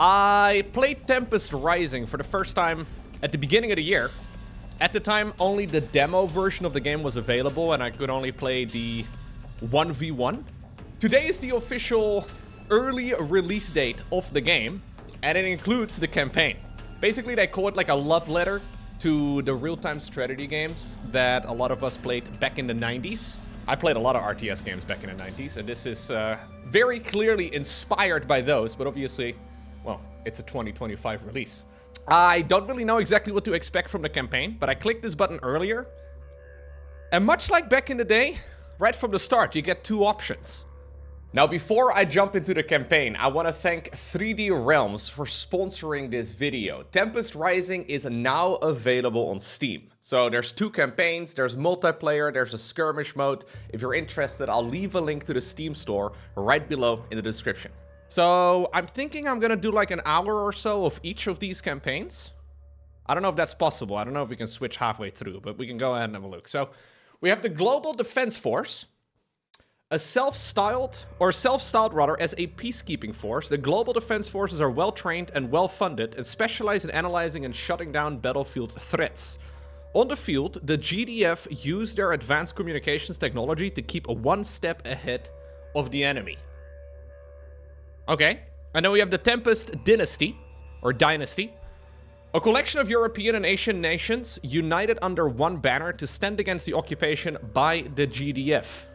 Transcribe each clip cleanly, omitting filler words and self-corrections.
I played Tempest Rising for the first time at the beginning of the year. At the time, only the demo version of the game was available and I could only play the 1v1. Today is the official early release date of the game, and it includes the campaign. Basically, they call it like a love letter to the real-time strategy games that a lot of us played back in the 90s. I played a lot of RTS games back in the 90s, and this is very clearly inspired by those, but obviously, well, it's a 2025 release. I don't really know exactly what to expect from the campaign, but I clicked this button earlier. And much like back in the day, right from the start, you get two options. Now, before I jump into the campaign, I want to thank 3D Realms for sponsoring this video. Tempest Rising is now available on Steam. So there's two campaigns, there's multiplayer, there's a skirmish mode. If you're interested, I'll leave a link to the Steam store right below in the description. So I'm thinking I'm gonna do like an hour or so of each of these campaigns. I don't know if that's possible. I don't know if we can switch halfway through, but we can go ahead and have a look. So we have the Global Defense Force, a self-styled as a peacekeeping force. The Global Defense Forces are well-trained and well-funded and specialize in analyzing and shutting down battlefield threats. On the field, the GDF use their advanced communications technology to keep one step ahead of the enemy. Okay, and then we have the Tempest Dynasty, or Dynasty. A collection of European and Asian nations united under one banner to stand against the occupation by the GDF.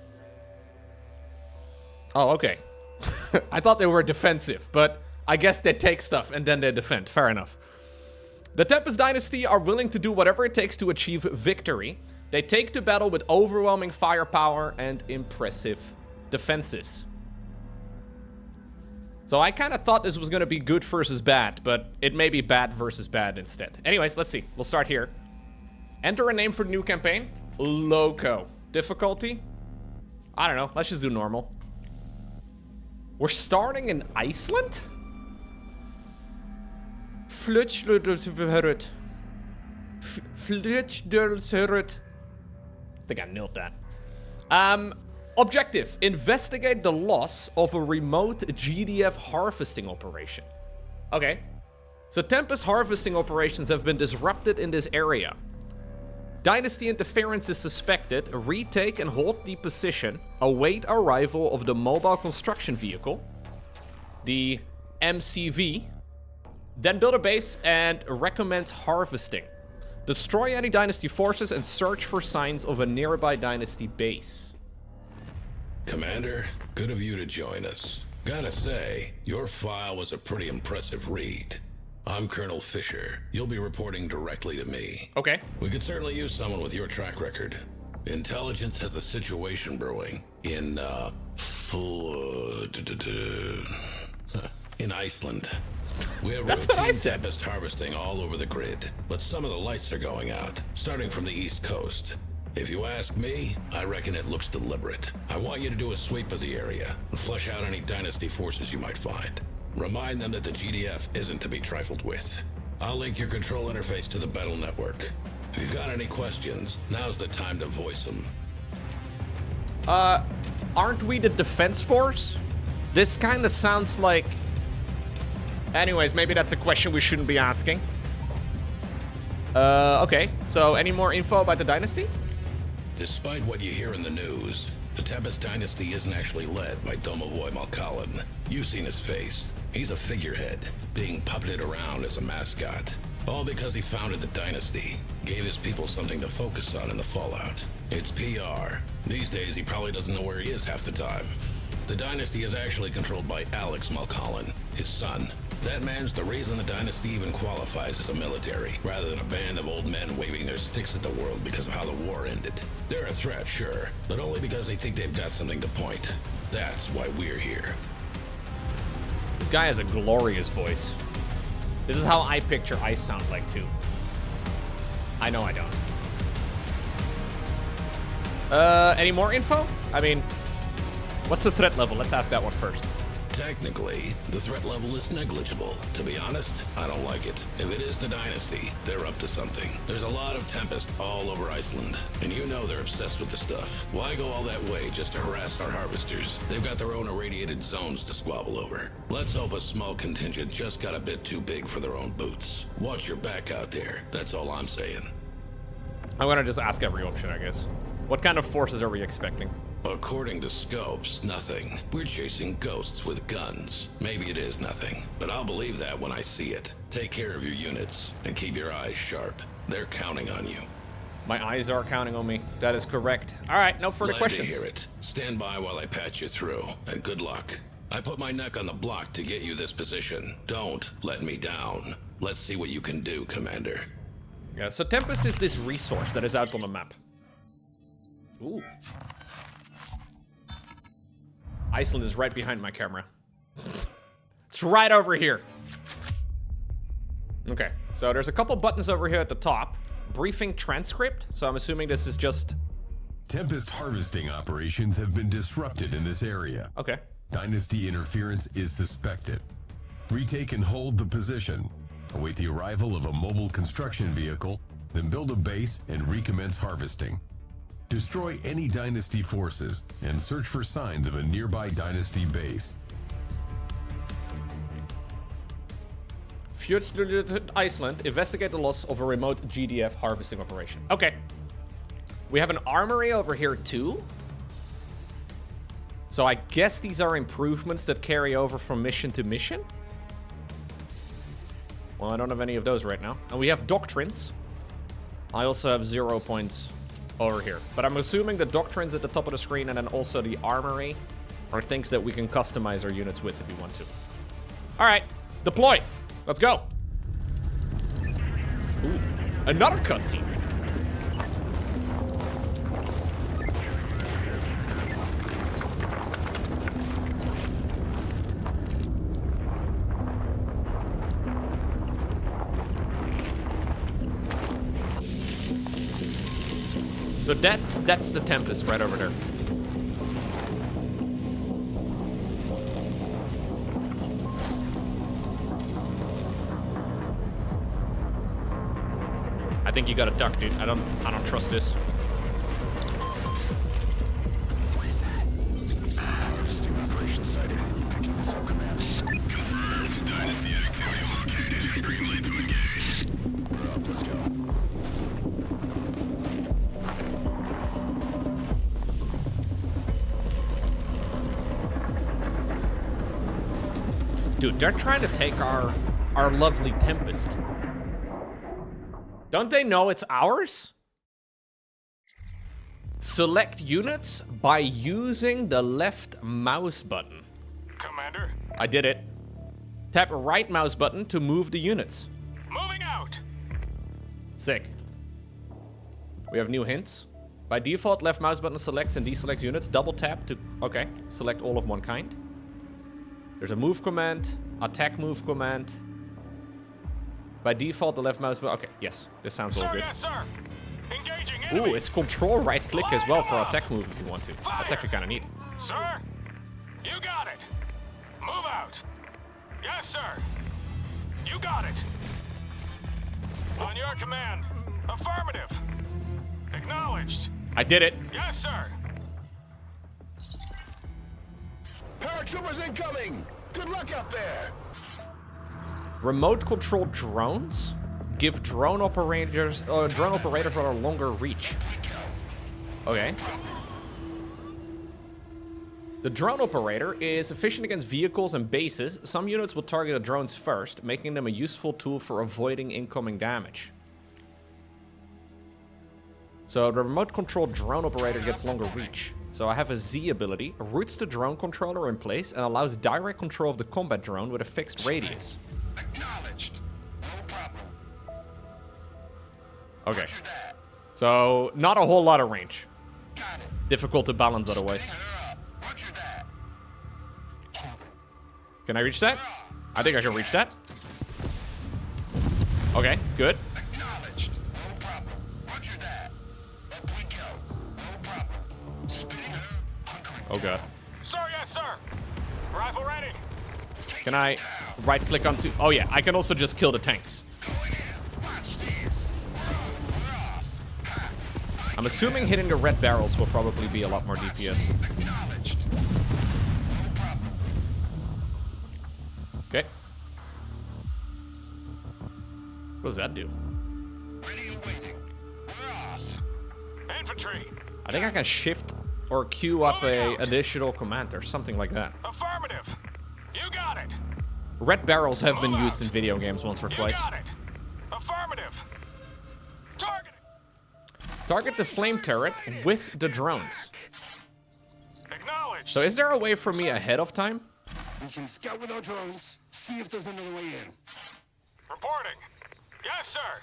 Oh, okay. I thought they were defensive, but I guess they take stuff and then they defend. Fair enough. The Tempest Dynasty are willing to do whatever it takes to achieve victory. They take to battle with overwhelming firepower and impressive defenses. So I kind of thought this was going to be good versus bad, but it may be bad versus bad instead. Anyways, let's see. We'll start here. Enter a name for the new campaign. Loco. Difficulty? I don't know. Let's just do normal. We're starting in Iceland? I think I nailed that. Objective, investigate the loss of a remote GDF harvesting operation. Okay. So Tempest harvesting operations have been disrupted in this area. Dynasty interference is suspected. Retake and hold the position. Await arrival of the mobile construction vehicle, the MCV. Then build a base and recommence harvesting. Destroy any Dynasty forces and search for signs of a nearby Dynasty base. Commander, good of you to join us. Gotta say, your file was a pretty impressive read. I'm Colonel Fisher. You'll be reporting directly to me. Okay. We could certainly use someone with your track record. Intelligence has a situation brewing in, in Iceland. We have routine Tempest harvesting all over the grid, but some of the lights are going out, starting from the East Coast. If you ask me, I reckon it looks deliberate. I want you to do a sweep of the area and flush out any Dynasty forces you might find. Remind them that the GDF isn't to be trifled with. I'll link your control interface to the battle network. If you've got any questions, now's the time to voice them. Aren't we the defense force? This kind of sounds like... Anyways, maybe that's a question we shouldn't be asking. Okay. So, any more info about the Dynasty? Despite what you hear in the news, the Tempest Dynasty isn't actually led by Domovoy Malkalin. You've seen his face. He's a figurehead, being puppeted around as a mascot. All because he founded the Dynasty, gave his people something to focus on in the fallout. It's PR. These days, he probably doesn't know where he is half the time. The Dynasty is actually controlled by Alex Malkalin, his son. That man's the reason the Dynasty even qualifies as a military, rather than a band of old men waving their sticks at the world because of how the war ended. They're a threat, sure, but only because they think they've got something to point. That's why we're here. This guy has a glorious voice. This is how I picture I sound like, too. I know I don't. Any more info? I mean, what's the threat level? Let's ask that one first. Technically, the threat level is negligible. To be honest, I don't like it. If it is the Dynasty, they're up to something. There's a lot of Tempest all over Iceland, and you know they're obsessed with the stuff. Why go all that way just to harass our harvesters? They've got their own irradiated zones to squabble over. Let's hope a small contingent just got a bit too big for their own boots. Watch your back out there. That's all I'm saying. I'm gonna just ask every option, I guess. What kind of forces are we expecting? According to scopes, nothing. We're chasing ghosts with guns. Maybe it is nothing, but I'll believe that when I see it. Take care of your units, and keep your eyes sharp. They're counting on you. My eyes are counting on me. That is correct. All right, no further questions. Glad to hear it. Stand by while I patch you through, and good luck. I put my neck on the block to get you this position. Don't let me down. Let's see what you can do, Commander. Yeah, so Tempest is this resource that is out on the map. Ooh. Iceland is right behind my camera. It's right over here. Okay, so there's a couple buttons over here at the top. Briefing transcript, so I'm assuming this is just... Tempest harvesting operations have been disrupted in this area. Okay. Dynasty interference is suspected. Retake and hold the position. Await the arrival of a mobile construction vehicle, then build a base and recommence harvesting. Destroy any Dynasty forces and search for signs of a nearby Dynasty base. Fjordslund, Iceland, investigate the loss of a remote GDF harvesting operation. Okay. We have an armory over here too. So I guess these are improvements that carry over from mission to mission. Well, I don't have any of those right now. And we have doctrines. I also have 0 points over here. But I'm assuming the doctrines at the top of the screen and then also the armory are things that we can customize our units with if we want to. All right, deploy. Let's go. Ooh, another cutscene. So that's the Tempest right over there. I think you got a duck, dude. I don't trust this. Harvesting operation sighted. Picking this up, Command. Dynasty activity located. Green light to engage. We're up. Let's go. Dude, they're trying to take our lovely Tempest. Don't they know it's ours? Select units by using the left mouse button. Commander, I did it. Tap right mouse button to move the units. moving out. Sick. We have new hints. By default, left mouse button selects and deselects units. Double tap to, okay, select all of one kind. There's a move command, attack move command. By default, the left mouse button, okay, yes, this sounds all Sir, good. yes, sir. Engaging enemy. Ooh, it's control right click as well for attack move if you want to. That's actually kind of neat. Sir, you got it. Move out. Yes, sir. You got it. On your command. Affirmative. Acknowledged. I did it. Yes, sir. Paratroopers incoming! Good luck out there! Remote control drones give drone operators rather longer reach. Okay. The drone operator is efficient against vehicles and bases. Some units will target the drones first, making them a useful tool for avoiding incoming damage. So the remote control drone operator gets longer reach. So I have a Z ability, roots the drone controller in place and allows direct control of the combat drone with a fixed radius. Acknowledged. No problem. Okay. So not a whole lot of range. Got it. Difficult to balance otherwise. Roger that. Can I reach that? I think I can reach that. Okay, good. Acknowledged. No problem. Roger that. Up we go. No problem. Spinning her. Oh god. Sir, yes, sir. Rifle ready. Can I right-click onto... Oh, yeah. I can also just kill the tanks. I'm assuming hitting the red barrels will probably be a lot more DPS. Okay. What does that do? Infantry. I think I can shift or queue up a additional command or something like that. Affirmative. You got it. Red barrels have been used in video games once or twice. You got it. Affirmative. Targeting. Target the flame turret with the drones. Acknowledged. So is there a way for me ahead of time? We can scout with our drones, see if there's another way in. Reporting. Yes, sir.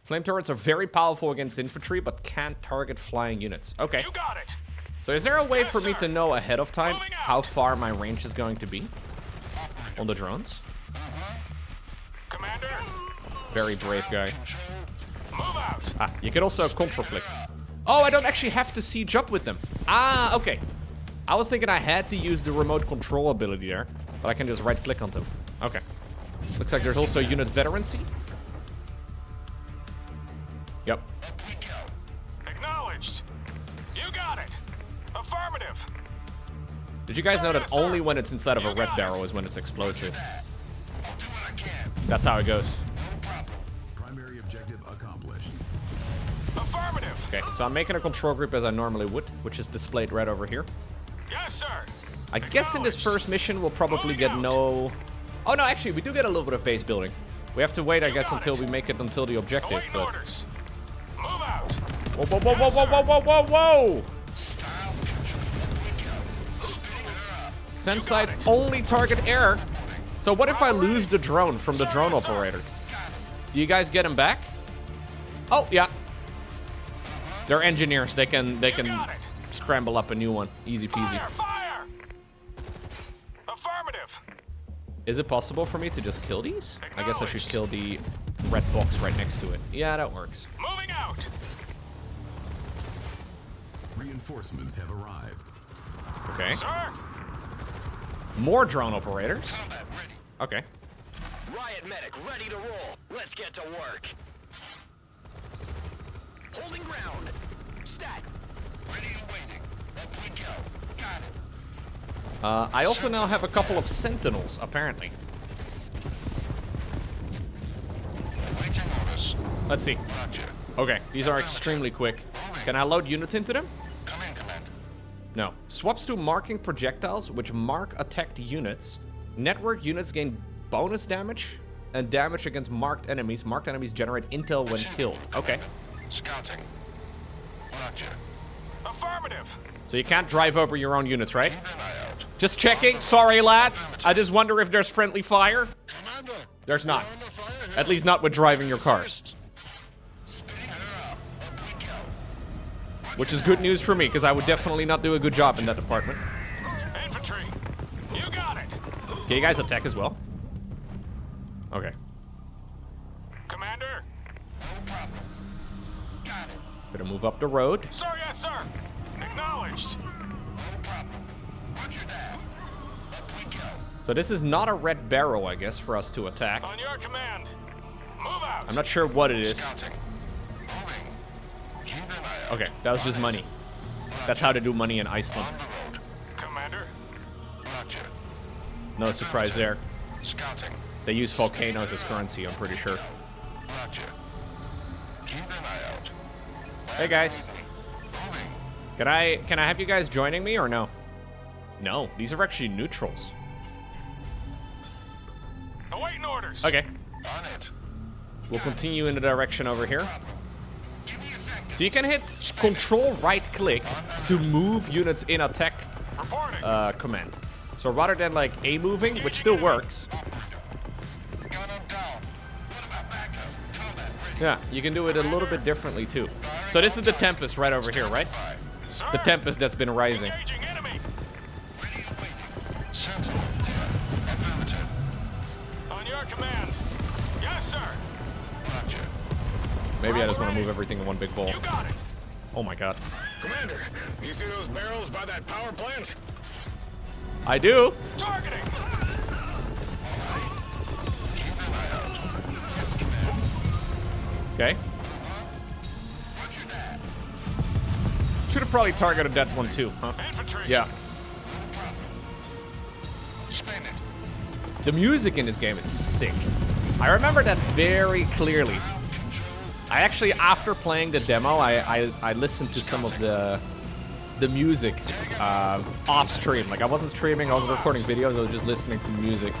Flame turrets are very powerful against infantry, but can't target flying units. Okay. You got it. So is there a way Yes, for me sir. to know ahead of time Moving out. how far my range is going to be on the drones? Commander. Very brave guy. Move out. Ah, you can also control click. Oh, I don't actually have to siege up with them. Ah, okay. I was thinking I had to use the remote control ability there, but I can just right click on them. Okay. Looks like there's also unit veterancy. Yep. Acknowledged. You got it. Affirmative. Did you guys know that Yes, sir. only when it's inside of a red barrel is when it's explosive? That's how it goes. Primary objective accomplished. Affirmative. Okay, so I'm making a control group as I normally would, which is displayed right over here. Yes, sir. I guess in this first mission we'll probably get no... Oh no, actually we do get a little bit of base building. We have to wait, I guess, got until it. we make it until the objective, Awaiting but... orders. Move out. Whoa, whoa, whoa, whoa, whoa, whoa, whoa, whoa, whoa! Send sites only target air. So what if I lose the drone from the drone operator? Do you guys get him back? Oh, yeah. They're engineers. They can got it. scramble up a new one. Easy peasy. Fire, fire. Affirmative. Is it possible for me to just kill these? I guess I should kill the red box right next to it. Yeah, that works. Moving out. Reinforcements have arrived. Okay. Sir. More drone operators. Okay. Riot medic ready to roll. Let's get to work. Holding ground. Stat. Ready and waiting. Up we go. Got it. I also now have a couple of sentinels, apparently. Waiting orders. Let's see. Roger. Okay, these are extremely quick. Can I load units into them? Come in, Commander. No. Swaps to marking projectiles, which mark attacked units. Network units gain bonus damage and damage against marked enemies. Marked enemies generate intel when killed. Okay. Scouting. Roger. Affirmative. So you can't drive over your own units, right? Keep an eye out. Just checking. Sorry, lads. I just wonder if there's friendly fire. Commander. There's not. We're under fire here. At least not with driving your cars. Speeding her up. Up we go. Which is good news for me, because I would definitely not do a good job in that department. Infantry. You got it. Can you guys attack as well? Okay. Commander. No problem. Got it. Gonna move up the road. Sir, yes, sir. Acknowledged. No problem. Roger that. Up we go. So this is not a red barrel, I guess, for us to attack. On your command. Move out. I'm not sure what it is. Scouting. Moving. Keep an eye out. Okay, that was just money. That's how to do money in Iceland. On the road. Commander. Roger. No surprise there. Scouting. They use volcanoes as currency, I'm pretty sure. Roger. Keep an eye out. Hey guys, Moving. can I have you guys joining me or no? No, these are actually neutrals. Awaiting orders. Okay, On it. we'll continue in the direction over here. Give me a second. So you can hit Control right click to move units in attack Reporting. command. So rather than like A moving, which still works, Gun him down. What about backup? Combat ready. yeah, you can do it a little bit differently too. So this is the Tempest right over here, right? Sir. The Tempest that's been rising. Engaging enemy. Ready and waiting. Sentinel. Affirmative. On your command. Yes, sir. Roger. Maybe I just want to move everything in one big bowl. You got it. Oh my god. Commander, you see those barrels by that power plant? I do. Targeting! Okay. Should have probably targeted that one too, huh? Infantry! Yeah. Spin it. The music in this game is sick. I remember that very clearly. I actually, after playing the demo, I listened to some of the music off stream. Like, I wasn't streaming, I wasn't recording videos, I was just listening to music.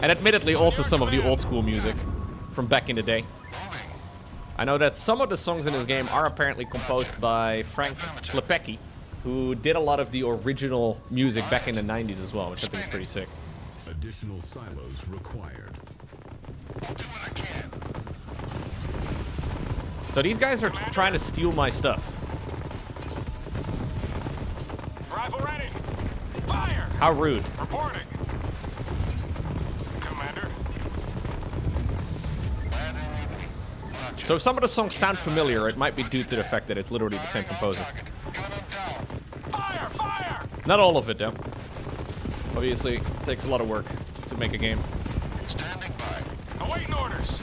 And admittedly, also some of the old school music from back in the day. I know that some of the songs in this game are apparently composed by Frank Klepecki, who did a lot of the original music back in the 90s as well, which I think is pretty sick. Additional silos required. So these guys are trying to steal my stuff. Rifle ready. Fire! How rude. Reporting. Commander. So if some of the songs sound familiar, it might be due to the fact that it's literally the same composer. Fire! Fire! Not all of it, though. Obviously, it takes a lot of work to make a game. Standing by. Awaiting orders.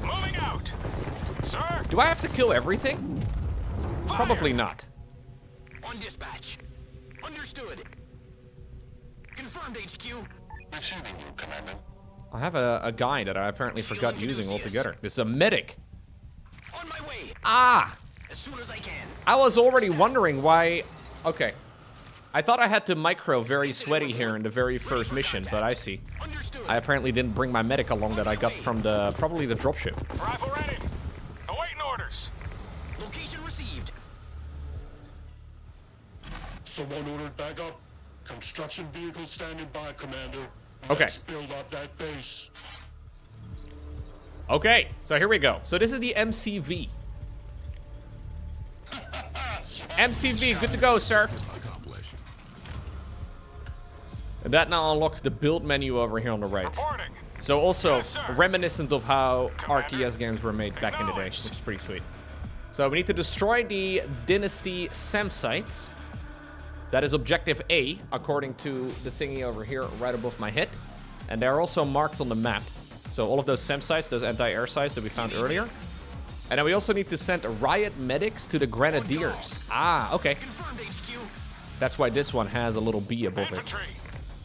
Moving out. Sir? Do I have to kill everything? Fire. Probably not. On dispatch. Understood. Confirmed, HQ. Receiving you, Commander. I have a guy that I apparently forgot using altogether. This is a medic. On my way. Ah! As soon as I can. I was already wondering why... Okay. I thought I had to micro very sweaty here in the very first mission, but I see. Understood. I apparently didn't bring my medic along that I got from the... probably the dropship. Rifle ready. Awaiting orders. Location received. Someone ordered backup. Construction vehicle standing by, Commander. Okay. Let's build up that base. Okay, so here we go. So this is the MCV. MCV, good to go, sir. Accomplished. And that now unlocks the build menu over here on the right. Reporting. So also Yes, sir. reminiscent of how Commander. RTS games were made back in the day, which is pretty sweet. So we need to destroy the Dynasty SAM site. That is objective A, according to the thingy over here right above my head. And they're also marked on the map. So all of those SAM sites, those anti-air sites that we found earlier. And then we also need to send riot medics to the Grenadiers. Ah, okay. Confirmed, HQ. That's why this one has a little B above it. Infantry.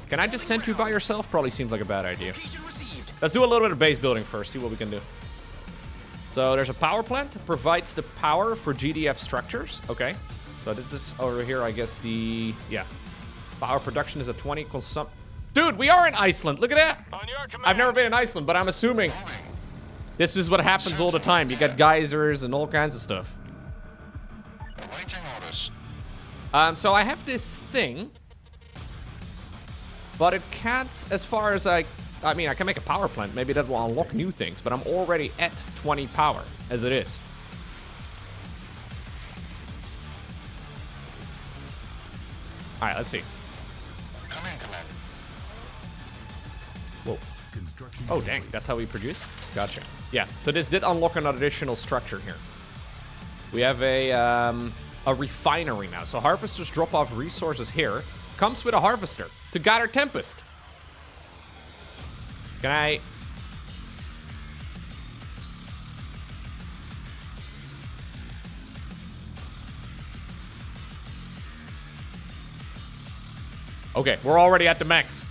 Can I just send you by yourself? Probably seems like a bad idea. Location received. Let's do a little bit of base building first, see what we can do. So there's a power plant, provides the power for GDF structures. Okay. So this is over here, I guess the, yeah. Power production is at 20, Dude, we are in Iceland, look at that. On your command. I've never been in Iceland, but I'm assuming this is what happens all the time. You got geysers and all kinds of stuff. Awaiting orders. So I have this thing, but it can't, as far as I mean, I can make a power plant. Maybe that will unlock new things, but I'm already at 20 power, as it is. All right, let's see. Come in, Commander. Whoa. Construction. Oh, dang. That's how we produce? Gotcha. Yeah, so this did unlock an additional structure here. We have a refinery now. So harvesters drop off resources here. Comes with a harvester to gather Tempest. Can I... Okay, we're already at the max.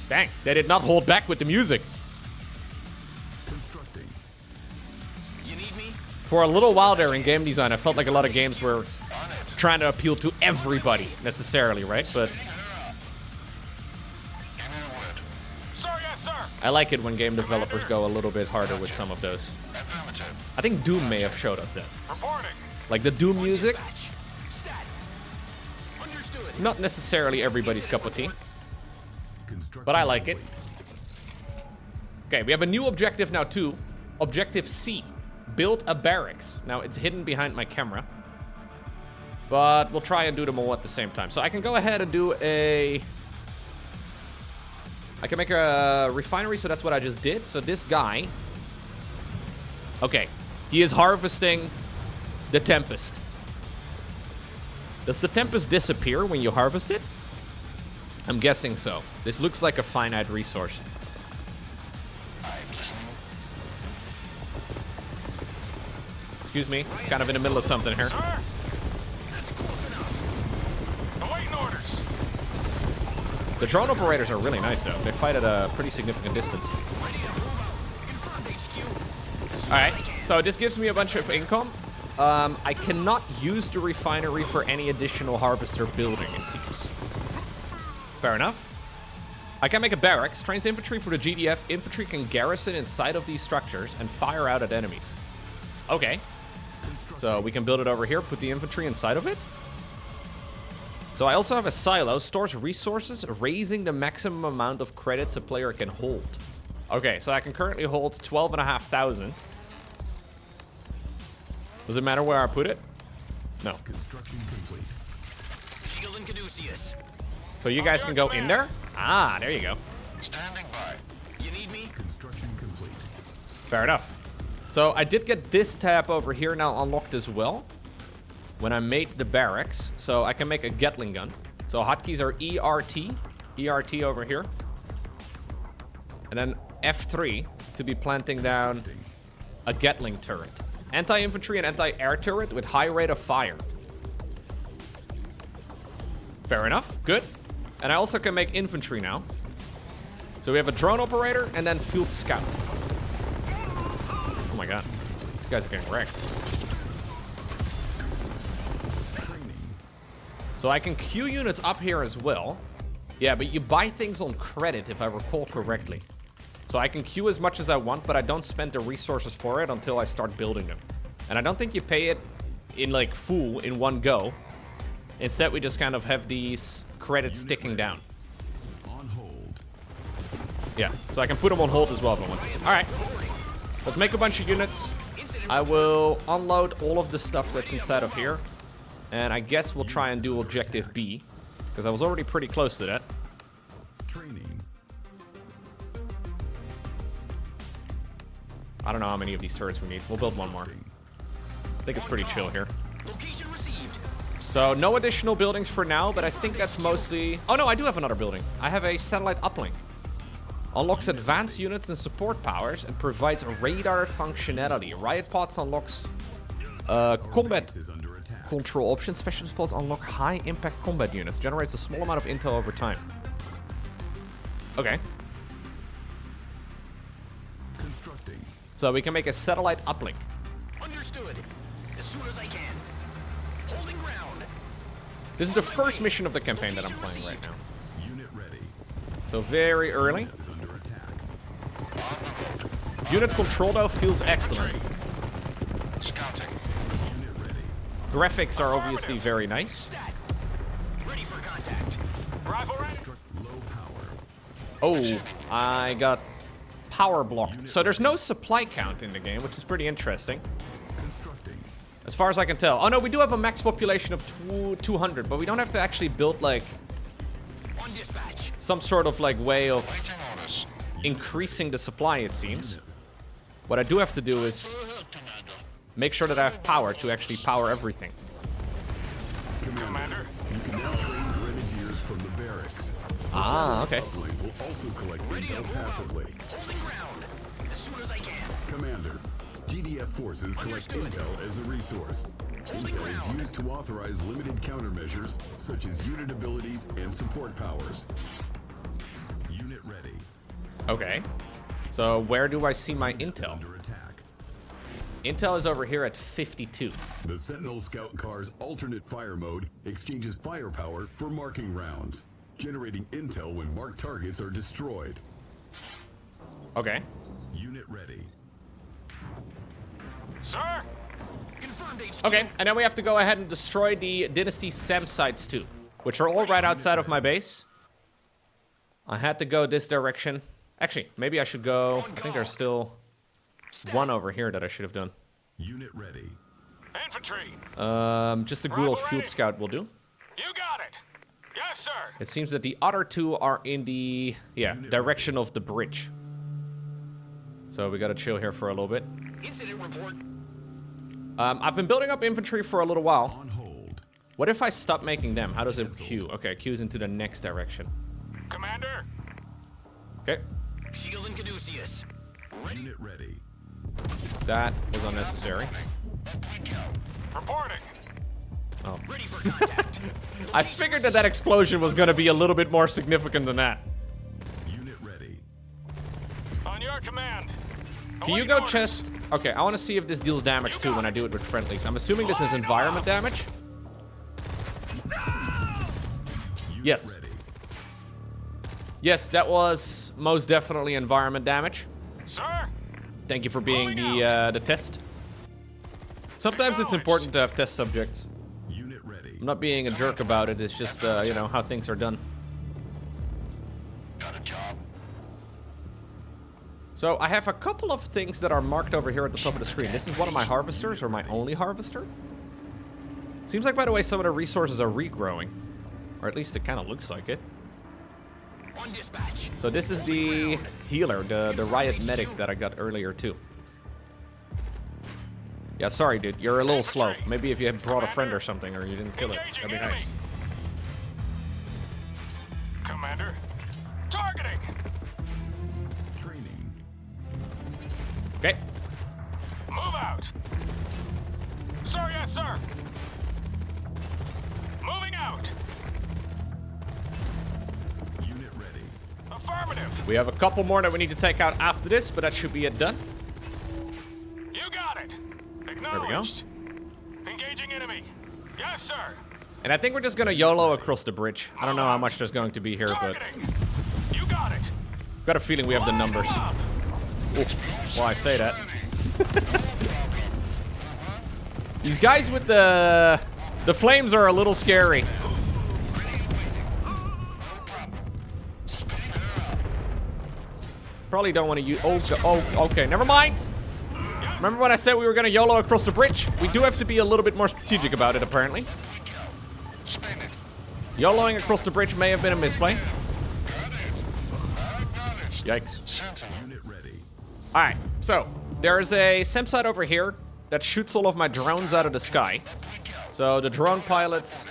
Dang, they did not hold back with the music. Constructing. You need me? For a little while there in game design, I felt like a lot of games were trying to appeal to everybody, necessarily, right? But Give me a word. Sir, yes, sir. I like it when game developers go a little bit harder with some of those. Affirmative. I think Doom may have showed us that. Reporting. Like the Doom music, Dispatch. Stat. Understood. not necessarily everybody's cup of tea, Construction but I like it. complete. Okay, we have a new objective now too. Objective C, build a barracks. Now it's hidden behind my camera, but we'll try and do them all at the same time. So I can go ahead and do a... I can make a refinery, so that's what I just did. So this guy... Okay, he is harvesting the Tempest. Does the Tempest disappear when you harvest it? I'm guessing so. This looks like a finite resource. Excuse me, kind of in the middle of something here. Sir? That's close enough. Awaiting orders. The drone operators are really nice, though. They fight at a pretty significant distance. Alright, so this gives me a bunch of income. I cannot use the refinery for any additional harvester building, it seems. Fair enough. I can make a barracks, trains infantry for the GDF. Infantry can garrison inside of these structures and fire out at enemies. Okay. So we can build it over here, put the infantry inside of it. So I also have a silo, stores resources, raising the maximum amount of credits a player can hold. Okay, so I can currently hold 12,500. Does it matter where I put it? No. Construction complete. Shield and Caduceus. So you guys can go in there? Ah, there you go. Standing by. You need me? Construction complete. Fair enough. So I did get this tab over here now unlocked as well when I made the barracks. So I can make a Gatling gun. So hotkeys are ERT over here. And then F3 to be planting down a Gatling turret. Anti-infantry and anti-air turret with high rate of fire. Fair enough, good. And I also can make infantry now. So we have a drone operator and then field scout. Oh my god, these guys are getting wrecked. So I can queue units up here as well. Yeah, but you buy things on credit if I recall correctly. So I can queue as much as I want, but I don't spend the resources for it until I start building them. And I don't think you pay it in like full in one go. Instead, we just kind of have these credits sticking down. On hold. Yeah, so I can put them on hold as well if I want to. All right, let's make a bunch of units. I will unload all of the stuff that's inside of here. And I guess we'll try and do objective B, because I was already pretty close to that. Training. I don't know how many of these turrets we need. We'll build one more. I think it's pretty chill here. Location received. So no additional buildings for now, but I think that's mostly... Oh no, I do have another building. I have a satellite uplink. Unlocks advanced units and support powers and provides radar functionality. Riot pods unlocks combat Is under attack. control options. Special pods unlock high impact combat units. Generates a small amount of intel over time. Okay. Constructing. So we can make a satellite uplink. Understood. As soon as I can. Holding ground. This is the first mission of the campaign that I'm playing right now. Unit ready. So very early. Is under attack. Unit control though feels excellent. Scouting. Unit ready. Graphics are obviously very nice. Stat. Ready for contact. Rifle ready. Low power. Oh, I got power blocked. So there's no supply count in the game, which is pretty interesting. Constructing. As far as I can tell. Oh no, we do have a max population of 200, but we don't have to actually build like On dispatch. some sort of like way of increasing the supply, it seems. What I do have to do is make sure that I have power to actually power everything. Commander. You can now train grenadiers from the barracks. Ah, okay. Uplink will also collect intel passively. Holding ground. As soon as I can. Commander, GDF forces collect intel as a resource. Intel is used to authorize limited countermeasures, such as unit abilities and support powers. Unit ready. Okay. So where do I see my intel? Under attack. Intel is over here at 52. The Sentinel Scout car's alternate fire mode exchanges firepower for marking rounds, generating intel when marked targets are destroyed. Okay. Unit ready. Sir? Confirmed HQ. Okay, and then we have to go ahead and destroy the Dynasty SAM sites too, which are all right outside of my base. I had to go this direction. Actually, maybe I should go... I think there's still one over here that I should have done. Unit ready. Infantry. Just a good old field scout will do. You got it. Yes, sir. It seems that the other two are in the, direction of the bridge. So we gotta chill here for a little bit. Incident report. I've been building up infantry for a little while. On hold. What if I stop making them? How does it queue? Okay, it queues into the next direction. Commander, Okay, Shield and Caduceus. Unit ready. that was unnecessary. reporting. Oh. Ready for contact. I figured that explosion was gonna be a little bit more significant than that. Unit ready. On your command. Can you go chest? Okay, I want to see if this deals damage too when I do it with friendlies. I'm assuming this is environment damage. Unit Yes. ready. Yes, that was most definitely environment damage. Sir? Thank you for being the test. Sometimes it's important to have test subjects. Unit ready. I'm not being a jerk about it. It's just you know how things are done. Got a job. So I have a couple of things that are marked over here at the top of the screen. This is one of my harvesters, or my only harvester. Seems like, by the way, some of the resources are regrowing. Or at least it kind of looks like it. On dispatch. So this is the healer, the riot medic that I got earlier too. Yeah, sorry dude, you're a little slow. Maybe if you had brought a friend or something, or you didn't kill it, that'd be nice. Commander, targeting. Training. Okay. Move out. Sir, yes, sir. Moving out. Unit ready. Affirmative. We have a couple more that we need to take out after this, but that should be it done. You got it. Acknowledged. Engaging enemy. Yes, sir. And I think we're just gonna YOLO across the bridge. I don't know how much there's going to be here, but Targeting. You got it. got a feeling we have the numbers. Line 'em up. Well, I say that. These guys with the flames are a little scary. Probably don't want to use. Oh, okay. Never mind. Remember when I said we were gonna YOLO across the bridge? We do have to be a little bit more strategic about it, apparently. YOLOing across the bridge may have been a misplay. Yikes. Unit ready. Alright, so there's a SEM site over here that shoots all of my drones out of the sky. So the drone pilots,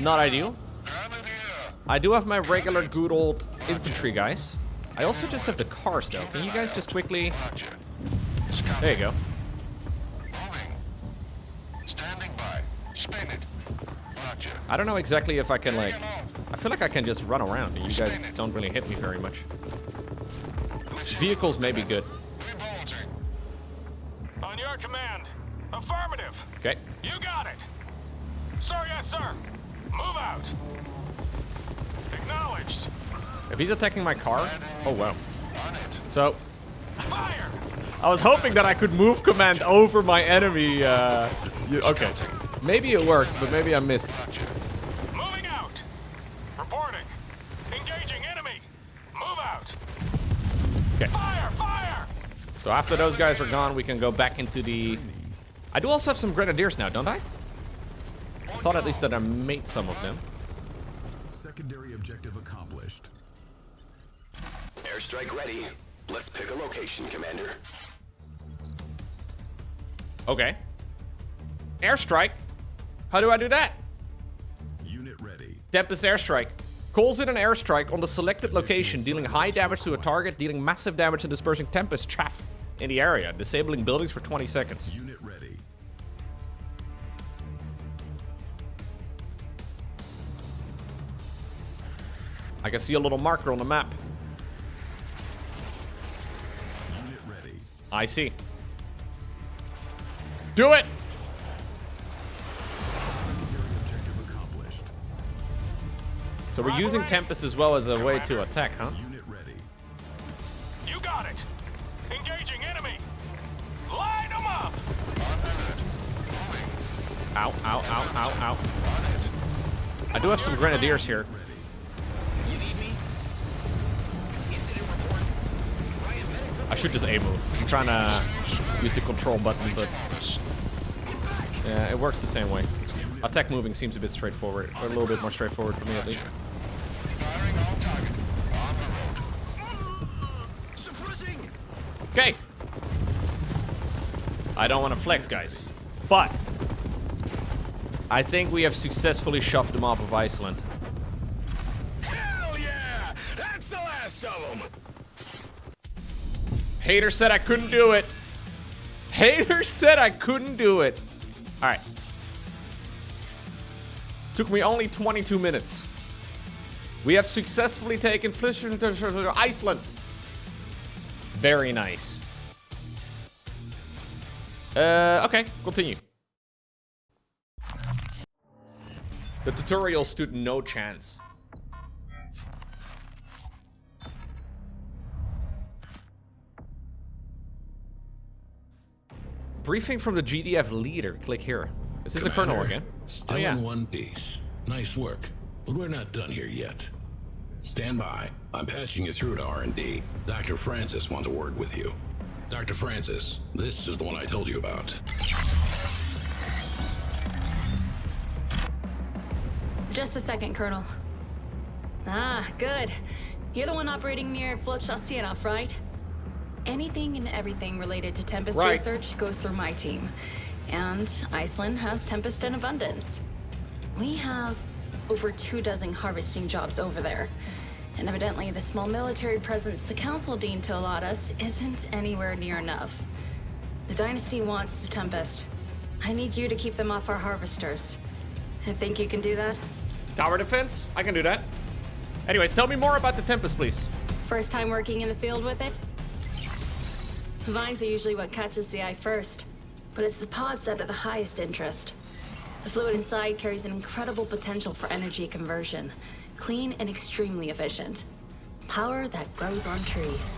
not ideal. I do have my regular good old infantry guys. I also just have the cars though. Can you guys just quickly... There you go. Standing by. Spin it. Roger. I don't know exactly if I can like... I feel like I can just run around and you guys don't really hit me very much. Vehicles may be good. On your command. Affirmative. Okay. You got it. Sir, yes, sir. Move out. Acknowledged. If he's attacking my car... Oh, wow. So, Fire. I was hoping that I could move command over my enemy. Okay. Maybe it works, but maybe I missed. Moving out. Reporting. Engaging enemy. Move out. Okay. Fire, fire. So after those guys are gone, we can go back into the... I do also have some grenadiers now, don't I? I thought at least that I made some of them. Secondary objective accomplished. Airstrike ready. Let's pick a location, Commander. Okay. Airstrike? How do I do that? Unit ready. Tempest airstrike. Calls in an airstrike on the selected location, dealing high damage to a target, dealing massive damage and dispersing Tempest chaff in the area, disabling buildings for 20 seconds. Unit ready. I can see a little marker on the map. Unit ready. I see. Do it! Secondary objective accomplished. So we're using Tempest as well as a way to attack, huh? Unit ready. You got it. Engaging enemy. Line them up. Ow, ow, ow, ow, ow. I do have some grenadiers here. You need me? Incident report. Riot medic. I should just A move. I'm trying to use the control button, but yeah, it works the same way. Attack moving seems a bit straightforward, or a little bit more straightforward for me at least. Firing on target. On the road. Suppressing. Okay. I don't want to flex, guys, but I think we have successfully shoved them off of Iceland. Hell yeah! That's the last of them! Hater said I couldn't do it. Hater said I couldn't do it. All right. Took me only 22 minutes. We have successfully taken Iceland. Very nice. Okay, continue. The tutorial stood no chance. Briefing from the GDF leader. Click here. Is this a colonel again? Still in one piece. Nice work. But we're not done here yet. Stand by. I'm patching you through to R&D. Dr. Francis wants a word with you. Dr. Francis, this is the one I told you about. Just a second, Colonel. Ah, good. You're the one operating near Flotchasienov, right? Anything and everything related to Tempest research goes through my team. And Iceland has Tempest in abundance. We have over 24 harvesting jobs over there. And evidently the small military presence the Council deemed to allot us isn't anywhere near enough. The Dynasty wants the Tempest. I need you to keep them off our harvesters. I think you can do that? Tower defense? I can do that. Anyways, tell me more about the Tempest, please. First time working in the field with it? Vines are usually what catches the eye first, but it's the pods that are the highest interest. The fluid inside carries an incredible potential for energy conversion. Clean and extremely efficient. Power that grows on trees.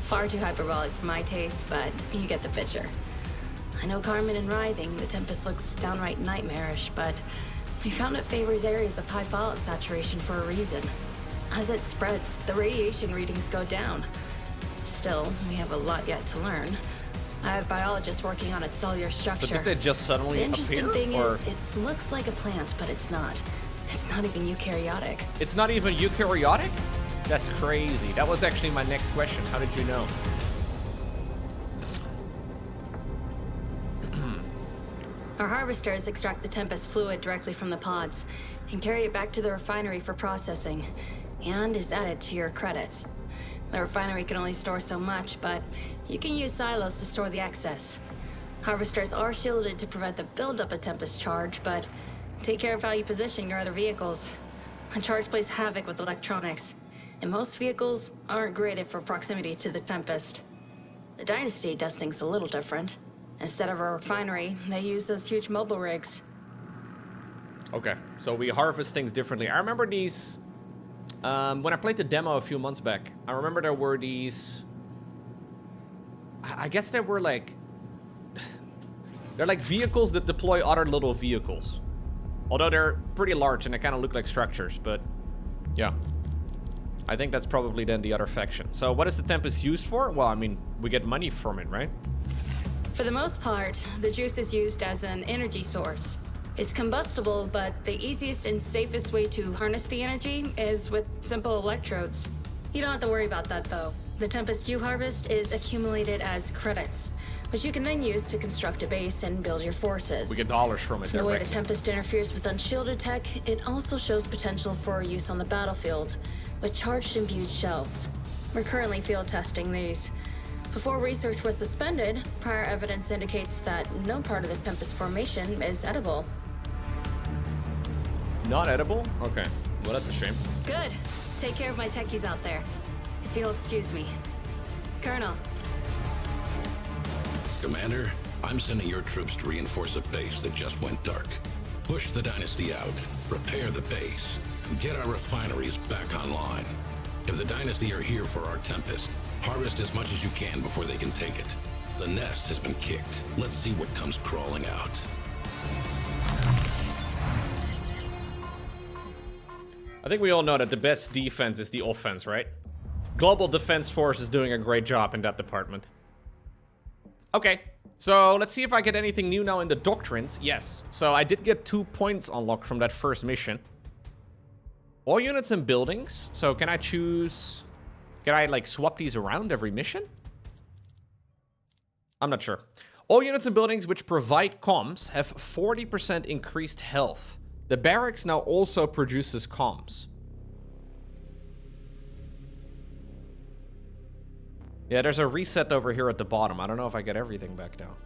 Far too hyperbolic for my taste, but you get the picture. I know Carmen and writhing, the Tempest looks downright nightmarish, but we found it favors areas of high fallout saturation for a reason. As it spreads, the radiation readings go down. Still, we have a lot yet to learn. I have biologists working on its cellular structure. So did they just suddenly appear? The interesting thing is, it looks like a plant, but it's not. It's not even eukaryotic. It's not even eukaryotic? That's crazy. That was actually my next question. How did you know? Our harvesters extract the Tempest fluid directly from the pods and carry it back to the refinery for processing, and is added to your credits. The refinery can only store so much, but you can use silos to store the excess. Harvesters are shielded to prevent the buildup of Tempest charge, but take care of how you position your other vehicles. The charge plays havoc with electronics, and most vehicles aren't graded for proximity to the Tempest. The Dynasty does things a little different. Instead of a refinery, they use those huge mobile rigs. Okay, so we harvest things differently. I remember these... when I played the demo a few months back, I remember there were these... I guess there were like... They're like vehicles that deploy other little vehicles. Although they're pretty large and they kind of look like structures, but... Yeah. I think that's probably then the other faction. So what is the Tempest used for? Well, I mean, we get money from it, right? For the most part, the juice is used as an energy source. It's combustible, but the easiest and safest way to harness the energy is with simple electrodes. You don't have to worry about that, though. The Tempest you harvest is accumulated as credits, which you can then use to construct a base and build your forces. We get dollars from it The way directly. the Tempest interferes with unshielded tech, it also shows potential for use on the battlefield, with charged imbued shells. We're currently field testing these. Before research was suspended, prior evidence indicates that no part of the Tempest formation is edible. Not edible? Okay. Well, that's a shame. Good. Take care of my techies out there. If you'll excuse me. Colonel. Commander, I'm sending your troops to reinforce a base that just went dark. Push the Dynasty out, repair the base, and get our refineries back online. If the Dynasty are here for our Tempest, harvest as much as you can before they can take it. The nest has been kicked. Let's see what comes crawling out. I think we all know that the best defense is the offense, right? Global Defense Force is doing a great job in that department. Okay, so let's see if I get anything new now in the doctrines. Yes, so I did get 2 points unlocked from that first mission. All units and buildings. So can I choose... Can I, like, swap these around every mission? I'm not sure. All units and buildings which provide comms have 40% increased health. The barracks now also produces comms. Yeah, there's a reset over here at the bottom. I don't know if I get everything back now.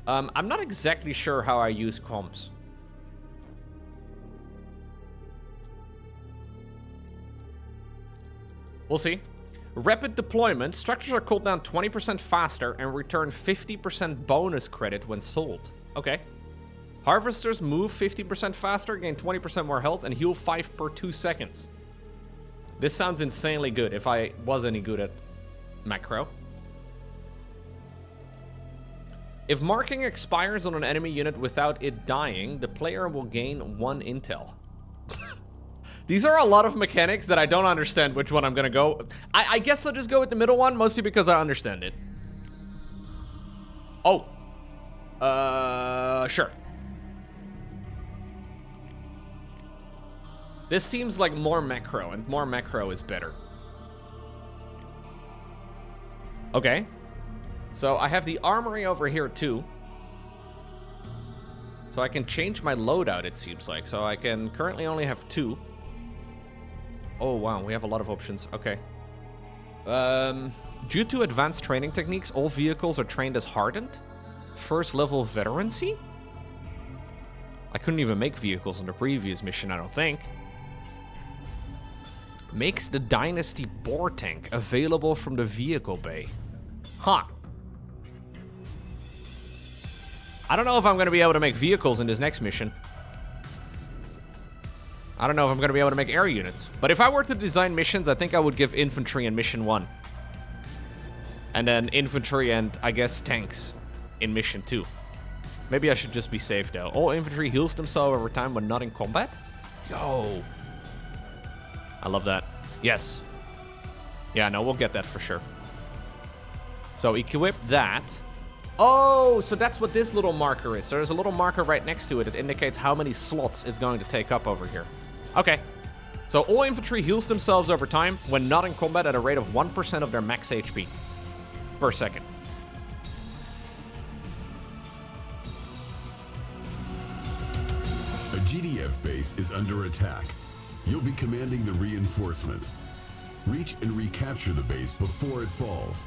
I'm not exactly sure how I use comms. We'll see. Rapid deployment. Structures are cooled down 20% faster and return 50% bonus credit when sold. Okay. Harvesters move 15% faster, gain 20% more health, and heal 5 per 2 seconds. This sounds insanely good if I was any good at macro. If marking expires on an enemy unit without it dying, the player will gain 1 intel. These are a lot of mechanics that I don't understand which one I'm gonna go. I guess I'll just go with the middle one, mostly because I understand it. Oh. Sure. This seems like more macro, and more macro is better. Okay. So I have the armory over here too. So I can change my loadout, it seems like. So I can currently only have 2. Oh, wow, we have a lot of options. Okay. Due to advanced training techniques, all vehicles are trained as hardened. First level veterancy? I couldn't even make vehicles in the previous mission, I don't think. Makes the Dynasty bore tank available from the vehicle bay. Huh. I don't know if I'm going to be able to make vehicles in this next mission. I don't know if I'm going to be able to make air units. But if I were to design missions, I think I would give infantry in mission 1. And then infantry and, I guess, tanks in mission 2. Maybe I should just be safe, though. All infantry heals themselves over time when not in combat? Yo. I love that. Yes. Yeah, no, we'll get that for sure. So equip that. Oh, so that's what this little marker is. So there's a little marker right next to it that indicates how many slots it's going to take up over here. Okay. So all infantry heals themselves over time when not in combat at a rate of 1% of their max HP per second. A GDF base is under attack. You'll be commanding the reinforcements. Reach and recapture the base before it falls.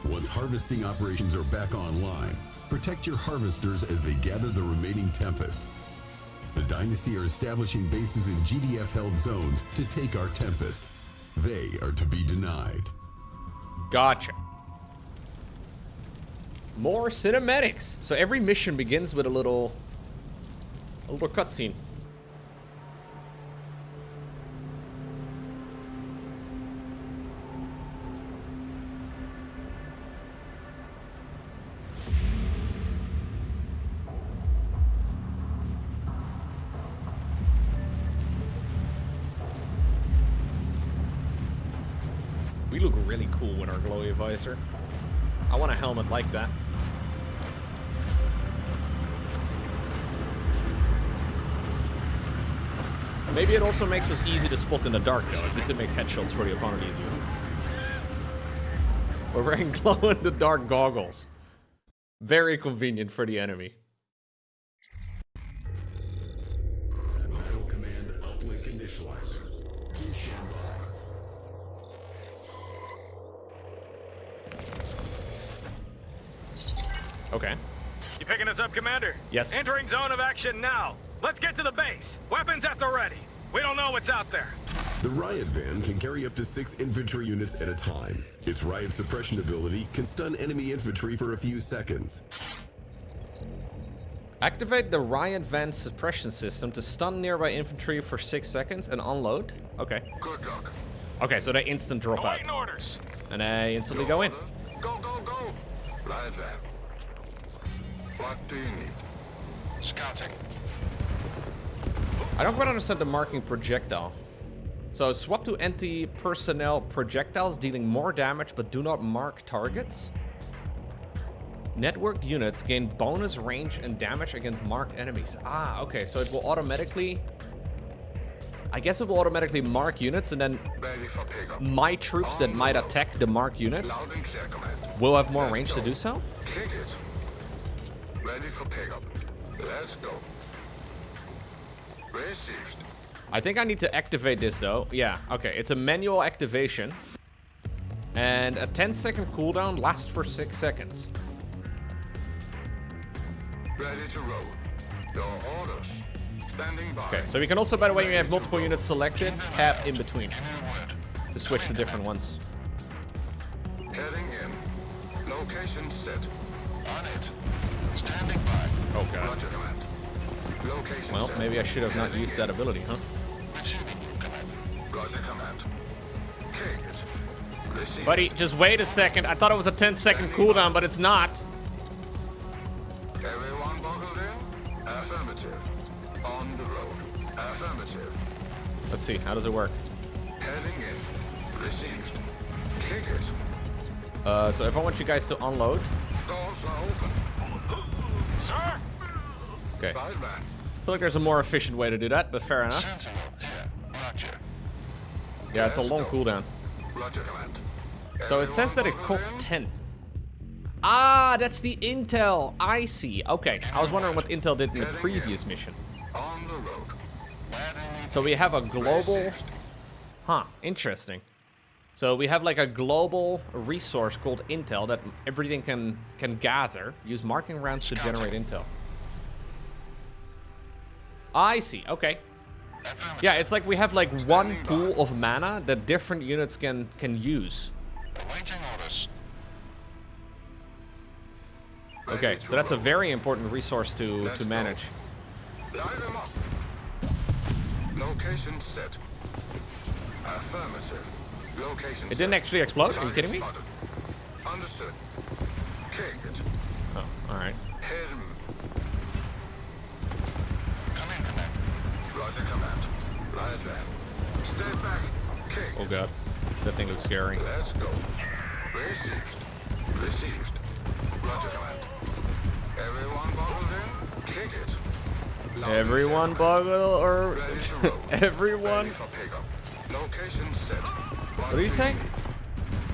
Once harvesting operations are back online, protect your harvesters as they gather the remaining Tempest. The Dynasty are establishing bases in GDF-held zones to take our Tempest. They are to be denied. Gotcha. More cinematics. So every mission begins with a little cutscene. We look really cool with our glowy visor. I want a helmet like that. Maybe it also makes us easy to spot in the dark, though. At least it makes headshots for the opponent easier. We're wearing glow-in-the-dark goggles. Very convenient for the enemy. Battle command uplink initializing. Please stand by. Okay. You picking us up, Commander? Yes. Entering zone of action now. Let's get to the base. Weapons at the ready. We don't know what's out there. The riot van can carry up to 6 infantry units at a time. Its riot suppression ability can stun enemy infantry for a few seconds. Activate the riot van suppression system to stun nearby infantry for 6 seconds and unload. Okay. Good luck. Okay, so they instant drop out. Awaiting orders. And they instantly go in. Go, go, go! Right there. What do you need? Scouting. I don't quite understand the marking projectile. So swap to anti-personnel projectiles dealing more damage but do not mark targets. Networked units gain bonus range and damage against marked enemies. Ah, okay, so it will automatically I guess it will automatically mark units, and then Ready for pickup. my troops that might attack the mark unit Loud and clear, command. will have more Let's range to go. do so. Kick it. Ready for pickup. Let's go. Received. I think I need to activate this though. Yeah, okay. It's a manual activation. And a 10-second cooldown lasts for 6 seconds. Ready to roll. Your orders. Standing by. Okay, so we can also, by the way, when you have multiple units selected, tap in between to switch to different ones. Heading in. Location set. On it. Standing by. Oh god. Roger, command. Location Well, set. maybe I should have not Heading used in. that ability, huh? Receiving you, command. Roger, command. Kick it. Receive. Buddy, just wait a second. I thought it was a 10-second cooldown, but it's not. Everyone buckled in? Affirmative. On the road. Affirmative. Let's see, how does it work? Heading in. Received. Kick it. So if I want you guys to unload. Doors are open. Sir? Okay. Right, man. I feel like there's a more efficient way to do that, but fair enough. Sentinel here. Roger. Yeah, it's a Let's long go. cooldown. Roger, command. So it says that it Everyone costs buckled 10. Ah, that's the intel. I see. Okay, I was wondering what intel did in the previous mission. in? On the road. So we have a global... Received. Huh, interesting. So we have like a global resource called intel that everything can gather. Use marking rounds to generate intel. I see, okay. Yeah, it's like we have like one pool of mana that different units can use. Awaiting orders. Okay, Ready to so that's a roll. very important resource to Let's go. manage. Light them up. Location set. Affirmative. Location It didn't actually explode? Are you kidding me? Spotted. Understood. Kick it. Oh, alright. Hit him. Come in, command. Roger, command. Right there. Stay back. Kick Oh it. god. That thing looks scary. Let's go. Received. Received. Roger, command. Everyone buckled in? Kick it. Loud and Everyone clear, command. boggle or... Ready to roll. Everyone... Ready for pickup. Location set. What do you say?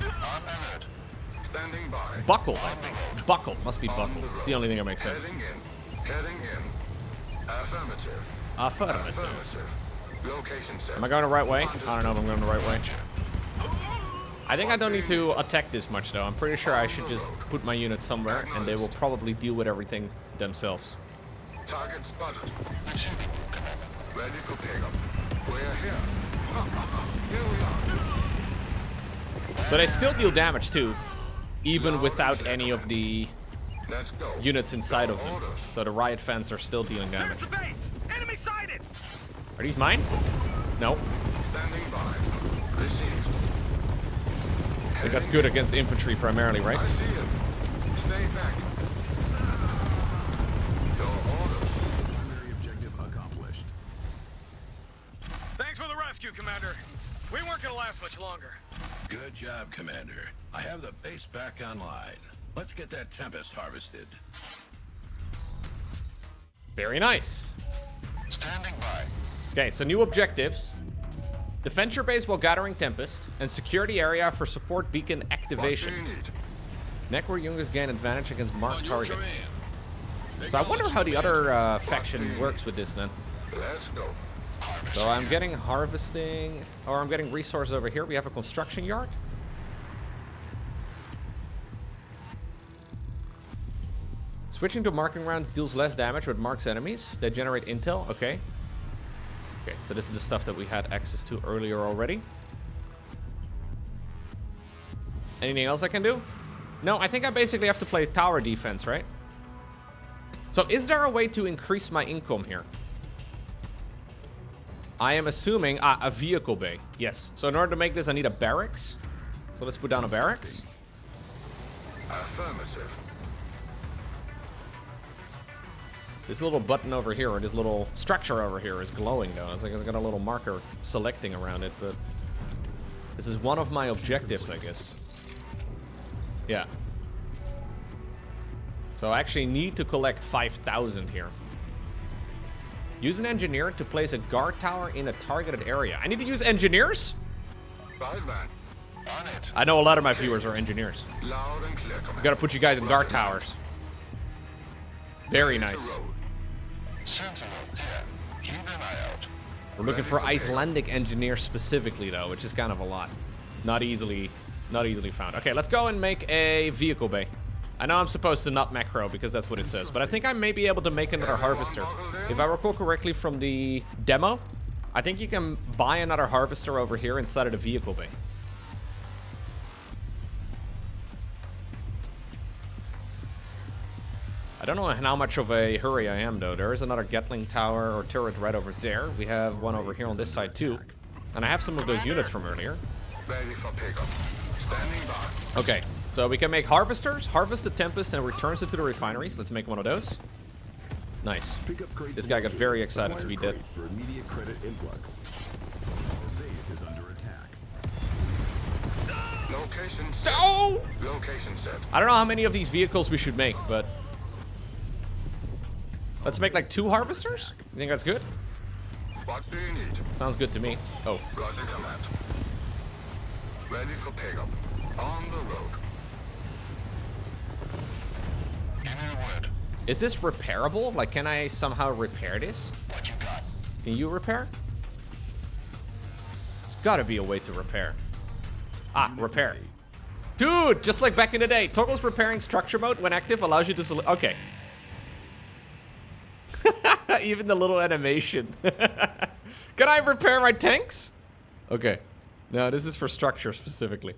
On alert. Standing by. Buckle. Buckle. Must be buckle. It's the only thing that makes sense. Heading in. Heading in. Affirmative. Affirmative. Affirmative. Location set. Am I going the right way? I don't know if I'm going the right way. I think I don't need to attack this much though. I'm pretty sure I should just put my units somewhere and they will probably deal with everything themselves. Target spotted. Receiving you, command. Ready for pickup. We're here. Here we are. So they still deal damage too, even without any of the Let's go. units inside of them. Orders. So the riot fans are still dealing damage. There's the base! Enemy sighted! Are these mine? No. Standing by. Received. I think that's good against infantry primarily, right? I see it. Stay back. Your orders. Primary objective accomplished. Thanks for the rescue, Commander. We weren't gonna last much longer. Good job, Commander. I have the base back online. Let's get that Tempest harvested. Very nice. Standing by. Okay, so new objectives. Defend your base while gathering Tempest, and secure the area for support beacon What do activation. you need? Necro units gain advantage against marked On your targets. command. So I wonder how the other faction works with this then. Let's go. So I'm getting harvesting, or I'm getting resources over here. We have a construction yard. Switching to marking rounds deals less damage but marks enemies. They generate intel. Okay. Okay, so this is the stuff that we had access to earlier already. Anything else I can do? No, I think I basically have to play tower defense, right? So is there a way to increase my income here? I am assuming a vehicle bay. Yes. So in order to make this, I need a barracks. So let's put down a barracks. Affirmative. This little button over here, or this little structure over here is glowing though. It's like it's got a little marker selecting around it, but this is one of my objectives, I guess. Yeah. So I actually need to collect 5,000 here. Use an engineer to place a guard tower in a targeted area. I need to use engineers? Right, man. On it. I know a lot of my viewers are engineers. Loud and clear, command. Gotta put you guys in guard towers. Very Ready to nice. roll. Sentinel, here. Keep an eye out. We're looking for Icelandic engineers specifically, though, which is kind of a lot. Not easily found. Okay, let's go and make a vehicle bay. I know I'm supposed to not macro because that's what it says, but I think I may be able to make another harvester. If I recall correctly from the demo, I think you can buy another harvester over here inside of the vehicle bay. I don't know how much of a hurry I am, though. There is another Gatling tower or turret right over there. We have one over here on this side, too. And I have some of those units from earlier. Ready for pickup. Standing by. Okay, so we can make harvesters, harvest the Tempest, and returns it to the refineries. Let's make one of those. Nice. Pickup crates This guy got very located. excited to be Acquire dead. crates for immediate credit influx. Our base is under attack. Location set. Oh! Location set. I don't know how many of these vehicles we should make, but... Let's make like 2 harvesters? You think that's good? What do you need? Sounds good to me. Oh, Roger, command. Ready for pickup. On the road. Give me a word. is this repairable? Like, can I somehow repair this? What you got? Can you repair? There's gotta be a way to repair. Ah, repair. Dude, just like back in the day, toggles repairing structure mode when active allows you to okay. Even the little animation. Can I repair my tanks? Okay. No, this is for structure specifically.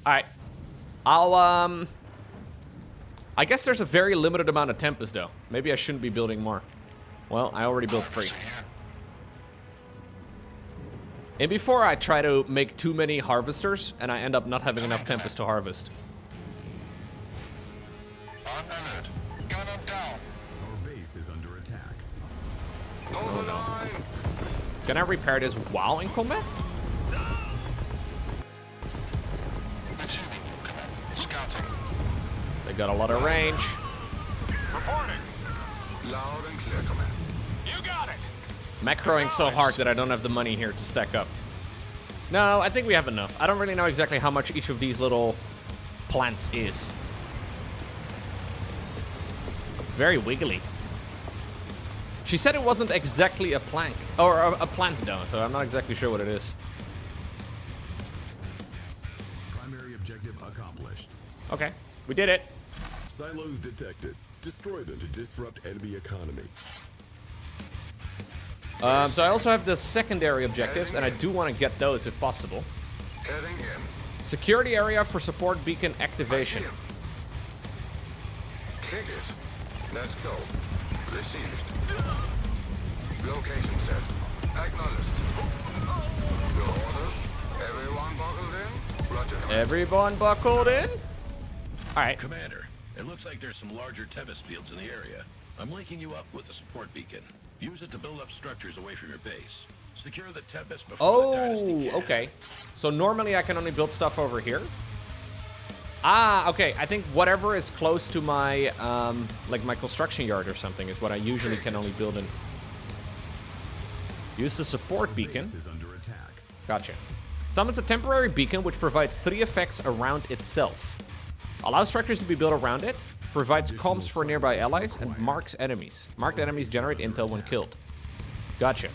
Alright. I guess there's a very limited amount of Tempest though. Maybe I shouldn't be building more. Well, I already built 3. And before I try to make too many harvesters and I end up not having enough Tempest to harvest. On alert. Gun him down. Our base is under attack. Hold the line. Can I repair this while in combat? Receiving you, command. Scouting. They got a lot of range. Reporting. Loud and clear, command. You got it. Macroing so hard that I don't have the money here to stack up. No, I think we have enough. I don't really know exactly how much each of these little plants is. It's very wiggly. She said it wasn't exactly a plank. Or a plant though, so I'm not exactly sure what it is. Primary objective accomplished. Okay, we did it. Silos detected. Destroy them to disrupt enemy economy. So I also have the secondary objectives, and I do want to get those if possible. Heading in. Security area for support beacon activation. I see him. Kick it. Let's go. Received. Location set. Acknowledged. Your orders. Everyone buckled in? Roger, command. Everyone buckled in? Alright. Commander, it looks like there's some larger Tempest fields in the area. I'm linking you up with a support beacon. Use it to build up structures away from your base. Secure the Tempest before the Dynasty Oh, can. okay. So normally I can only build stuff over here. Ah, okay. I think whatever is close to my, like my construction yard or something is what I usually can only build in. Use the support beacon. Base is under attack. Gotcha. Summons a temporary beacon which provides 3 effects around itself. Allows structures to be built around it. Provides comms for nearby allies and marks enemies. Marked enemies generate intel when killed. Gotcha.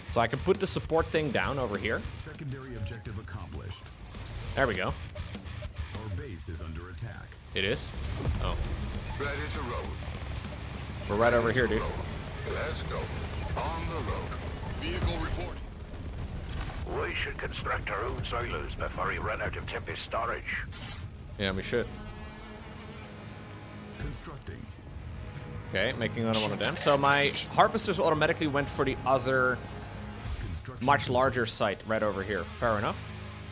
So I can put the support thing down over here. Secondary objective accomplished. There we go. Our base is under attack. It is. Oh, Ready to roll. we're right over here, dude. Let's go. On the road. Vehicle reporting. We should construct our own silos before we run out of Tempest storage. Yeah, we should. Constructing. Okay, making another one of them. So my harvesters automatically went for the other, Construction. much larger site right over here. Fair enough.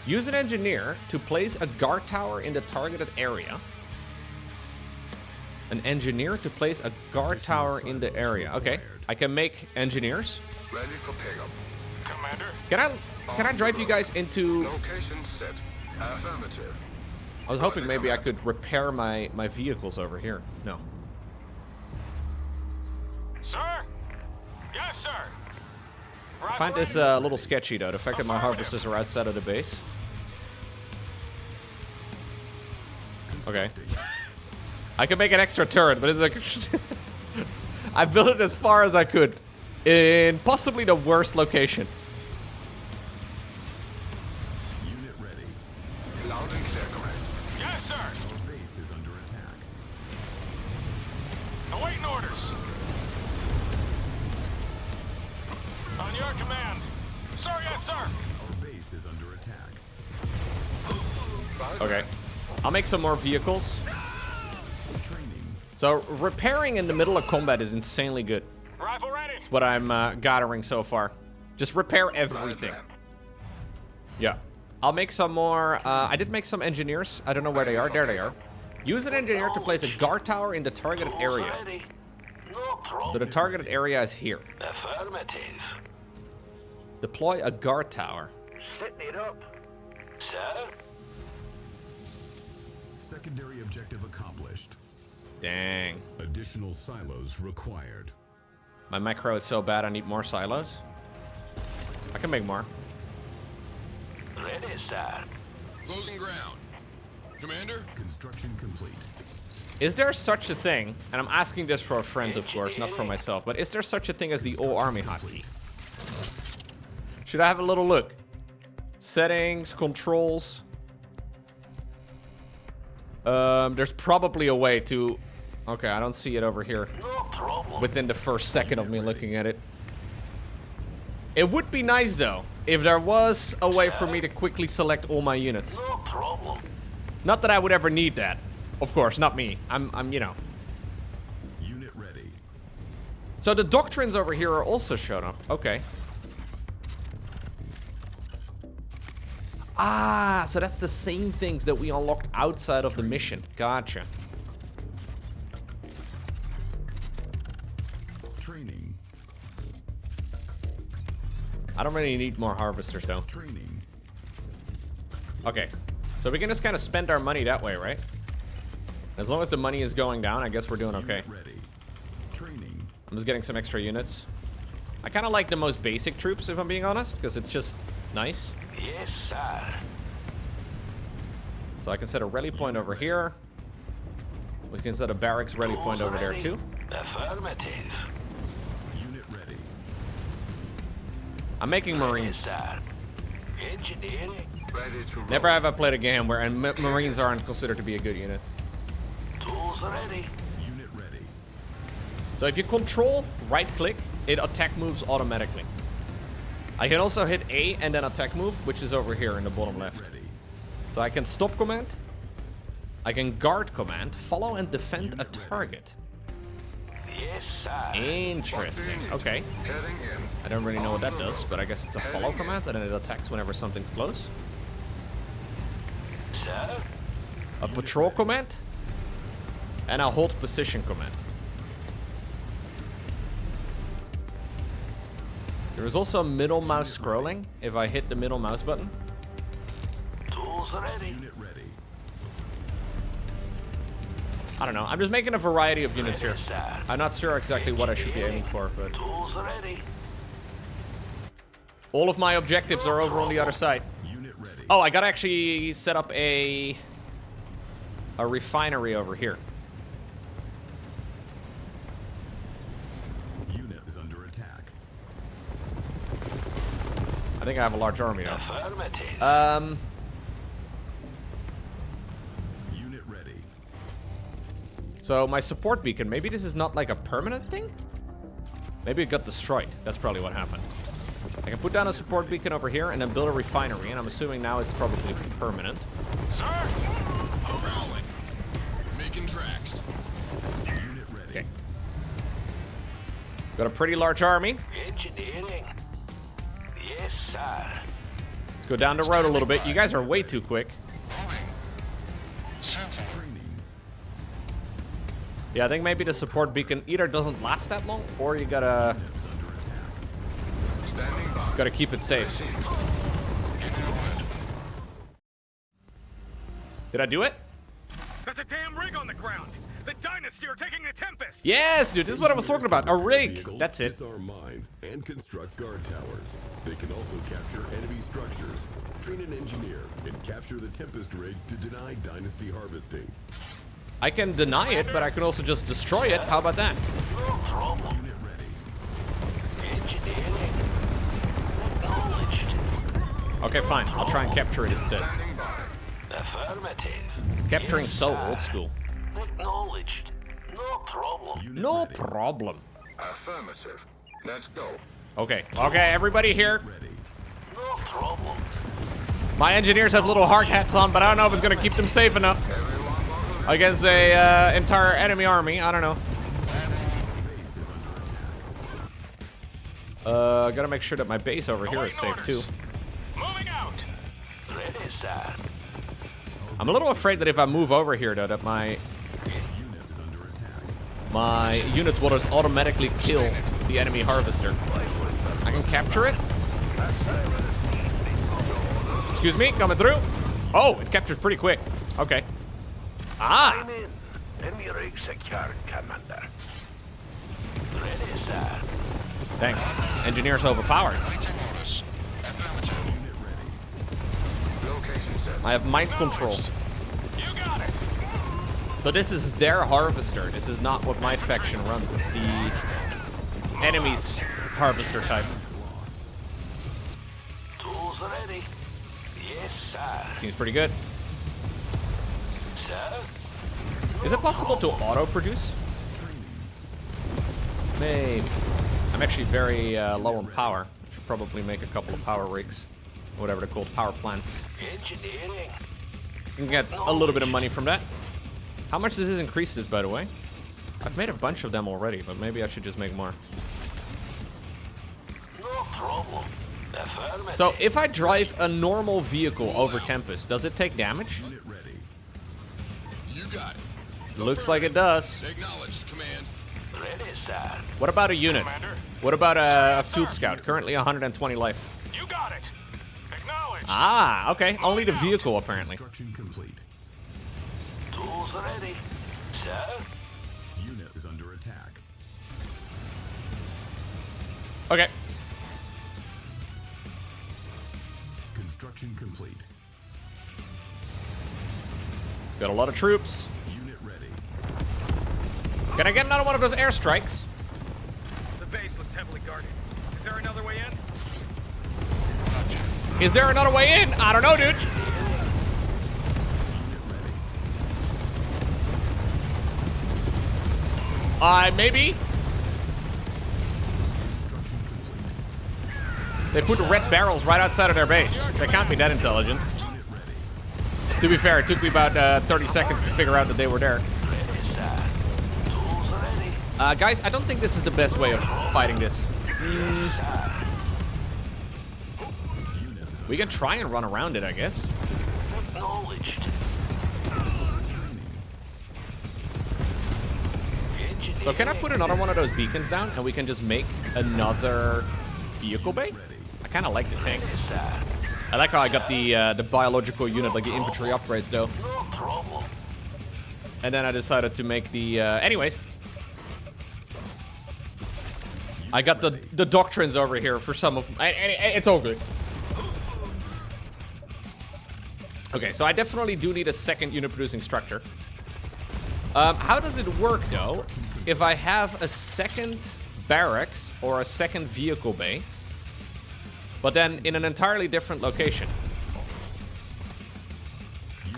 Use an engineer to place a guard tower in the targeted area. An engineer to place a guard tower in the area. Okay, I can make engineers. Ready for pickup. Commander. Can I drive you guys into... Location set. Affirmative. I was hoping maybe I could repair my vehicles over here. No. Yes, sir. I find this a little sketchy, though. The fact that my harvesters are outside of the base. Okay. I can make an extra turret, but it's like... I built it as far as I could. In possibly the worst location. Unit ready. Loud and clear, command. Yes, sir. Our base is under attack. Awaiting orders. On your command. Sir, yes, sir. Our base is under attack. Okay. I'll make some more vehicles. Training. So, repairing in the middle of combat is insanely good. Rifle ready. That's what I'm gathering so far. Just repair everything. Yeah. I'll make some more... I did make some engineers. I don't know where they are. There they are. Use an engineer to place a guard tower in the targeted area. Ready. No problem. So the targeted area is here. Affirmative. Deploy a guard tower. Setting it up. Sir? Secondary objective accomplished. Dang. Additional silos required. My macro is so bad I need more silos. I can make more. Ready, sir. Closing ground. Commander? Construction complete. Is there such a thing, and I'm asking this for a friend of course, not for myself, but is there such a thing as the all army hotkey? Should I have a little look? Settings, controls. There's probably a way to... Okay, I don't see it over here. No problem. Within the first second of me looking at it. It would be nice though, if there was a way for me to quickly select all my units. No problem. Not that I would ever need that. Of course, not me. I'm, you know. Unit ready. So the doctrines over here are also shown up. Okay. Ah, so that's the same things that we unlocked outside of the mission. Gotcha. Training. I don't really need more harvesters though. Training. Okay. So we can just kind of spend our money that way, right? As long as the money is going down, I guess we're doing okay. Unit ready. Training. I'm just getting some extra units. I kind of like the most basic troops, if I'm being honest, because it's just nice. Yes, sir. So I can set a rally point over here. We can set a barracks rally point over there too. Affirmative. Unit ready. I'm making Yes, Marines. sir. Engineering. Ready to roll. Never have I played a game where Marines aren't considered to be a good unit. Tools ready. Unit ready. So if you control right click, it attack moves automatically. I can also hit A and then attack move, which is over here in the bottom left. Ready. So I can stop command. I can guard command, follow and defend a target. Yes, sir. Interesting. Okay. Heading in. I don't really know what that does, but I guess it's a follow command and then it attacks whenever something's close. Sir? A patrol command. And a hold position command. There is also middle mouse scrolling if I hit the middle mouse button. Tools ready. Unit ready. I don't know. I'm just making a variety of units here. Ready, sir. I'm not sure exactly what I should be aiming for, but Tools ready. all of my objectives are over on the other side. Unit ready. Oh, I gotta actually set up a refinery over here. Unit is under attack. I think I have a large army now. Affirmative. Unit ready. So my support beacon, maybe this is not like a permanent thing? Maybe it got destroyed. That's probably what happened. I can put down a support beacon over here and then build a refinery, and I'm assuming now it's probably permanent. Sir? Rowling. Making tracks. Unit ready. Okay. Got a pretty large army. Engineering. Yes, sir. Let's go down the road a little bit. You guys are way too quick. Training. Yeah, I think maybe the support beacon either doesn't last that long, or you gotta Unit is under attack. Standing by. gotta keep it safe. Did I do it? There's a damn rig on the ground. The Dynasty are taking the Tempest! Yes, dude, this is what I was talking about. A rig. Vehicles That's it. Disarm mines and construct guard towers. They can also capture enemy structures, train an engineer, and capture the Tempest rig to deny Dynasty harvesting. I can deny it, but I can also just destroy it. How about that? No problem. Unit ready. Engineering. Acknowledged. Okay, fine. I'll try and capture it instead. Standing by. Affirmative. Capturing Yes, so sir. old school. Acknowledged. No problem. Unit No ready. problem. Affirmative. Let's go. Okay, everybody here. Ready. No problem. My engineers have little hard hats on, but I don't know if it's gonna keep them safe enough Everyone buckle in. against a entire enemy army. I don't know. Base is under attack. Gotta make sure that my base over here is safe too. Moving out! Ready, sir. I'm a little afraid that if I move over here, though, that my Unit is under attack. units will just automatically kill the enemy harvester. I can capture it. Excuse me, coming through. Oh, it captures pretty quick. Okay. Ah, I'm in. Enemy rig secured, Commander. Ready, sir. dang. Engineer's overpowered. Waiting orders. Affirmative. Unit ready. Location set. I have mind control. You got it! So this is their harvester. This is not what my faction runs. It's the enemy's harvester type. Tools ready. Yes, sir. Seems pretty good. Sir? Is it possible to auto-produce? Maybe. I'm actually very low on power. Should probably make a couple of power rigs. Whatever they're called, power plants. Engineering. You can get a little bit of money from that. How much does this increase this, by the way? I've made a bunch of them already, but maybe I should just make more. No problem. Affirmative. So, if I drive a normal vehicle over Tempest, does it take damage? Unit ready. You got it. Looks like it does. Acknowledged, command. Ready, sir. What about a unit? Commander. What about a field scout? Currently 120 life. You got it! Acknowledge! Ah, okay. Only the vehicle, apparently. Construction complete. Tools ready. Sir? Unit is under attack. Okay. Construction complete. Got a lot of troops. Unit ready. Can I get another one of those airstrikes? The base looks heavily guarded. Is there another way in? Is there another way in? I don't know, dude. Unit ready. Maybe. Construction complete. They put red barrels right outside of their base. They can't be that intelligent. Unit ready. To be fair, it took me about 30 seconds to figure out that they were there. Ready, sir. Tools ready. Guys, I don't think this is the best way of fighting this. Yes, sir. Unit is We can try and run around it, I guess. Acknowledged. Engineering. So can I put another one of those beacons down and we can just make another vehicle bay? I kind of like the tanks. Sir. I like how I got the biological unit, like the infantry upgrades, though. No problem. And then I decided to make the... anyways. I got the doctrines over here for some of... It's all good. Okay, so I definitely do need a second unit producing structure. How does it work, though, if I have a second barracks or a second vehicle bay, but then in an entirely different location?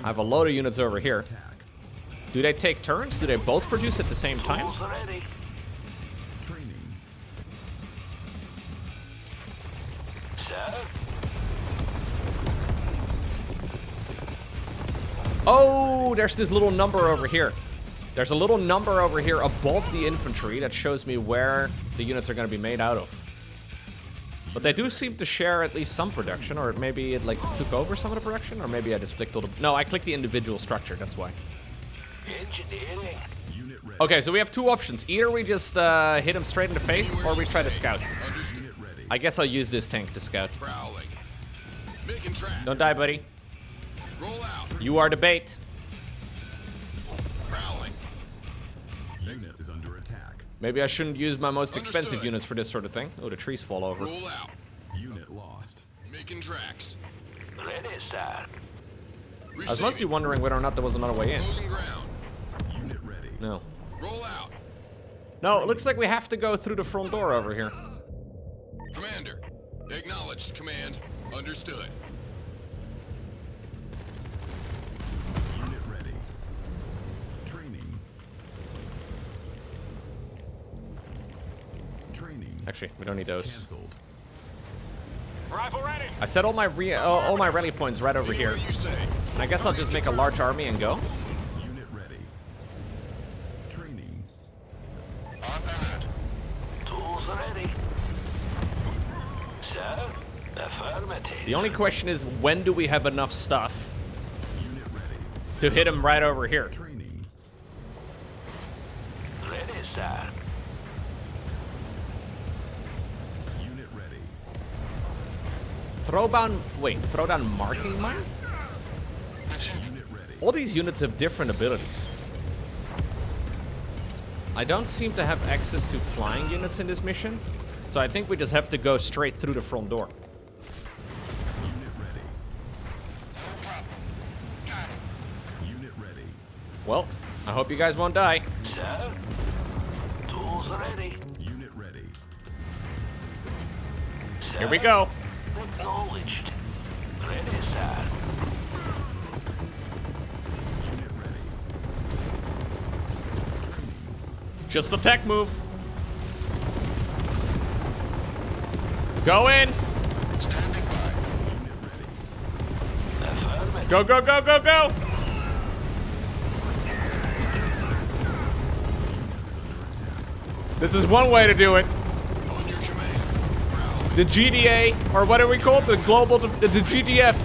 I have a load of units over here. attack. Do they take turns? Do they both produce at the same time? Tools ready. Training. Sir? Oh, there's this little number over here. There's a little number over here above the infantry that shows me where the units are going to be made out of. But they do seem to share at least some production, or maybe it like took over some of the production, or maybe I just clicked all the... No, I clicked the individual structure, that's why. Engineering. Unit ready. Okay, so we have two options. Either we just hit him straight in the face, or we try to scout. Unit ready. I guess I'll use this tank to scout. Prowling. Making track. Don't die, buddy. Roll out. You are the bait. Prowling. Unit is under attack. Maybe I shouldn't use my most expensive Understood. units for this sort of thing. Oh, the trees fall over. Roll out. Unit lost. Making tracks. Ready, sir. I was mostly wondering whether or not there was another way in. Closing ground. Unit ready. No. Roll out. No, it looks like we have to go through the front door over here. Commander. Acknowledged, command. Understood. Unit ready. Training. Training. Actually, we don't need those. Cancelled. Rifle ready. I set all my rally points right over here. Whatever you say. And I guess I'll just make a large army and go. Unit ready. Training. On that. Tools ready. Sir, affirmative. The only question is, when do we have enough stuff Unit ready. to hit him right over here? Training. Ready, sir. Unit ready. Throw down marking mine? Unit ready. All these units have different abilities. I don't seem to have access to flying units in this mission, so I think we just have to go straight through the front door. Unit ready. Unit ready. Well, I hope you guys won't die. Sir, tools ready. Unit ready. Sir, Here we go. Acknowledged. Ready, sir. Unit ready. Training. Just the tech move. Go in. Standing by. Unit ready. Affirmative. Go, go, go, go, go. Unit is under attack. This is one way to do it. On your command. Growl. The GDA, or what are we called? The global, the GDF.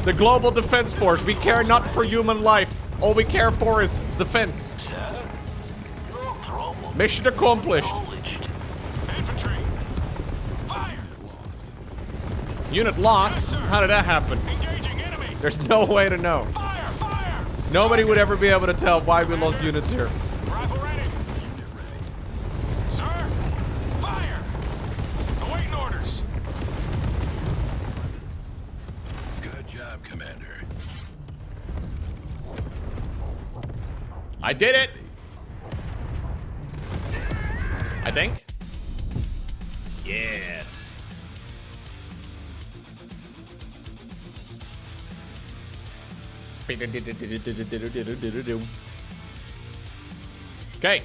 The Global Defense Force. We care not for human life. All we care for is defense. Sir, no trouble. Mission accomplished. Acknowledged. Infantry. Fire. Unit lost? How did that happen? Engaging enemy. There's no way to know. Fire. Fire. Nobody would ever be able to tell why we lost units here. Rifle ready. Unit ready. Sir. Fire. Awaiting orders. Good job, Commander. I did it! I think. Yes. Okay.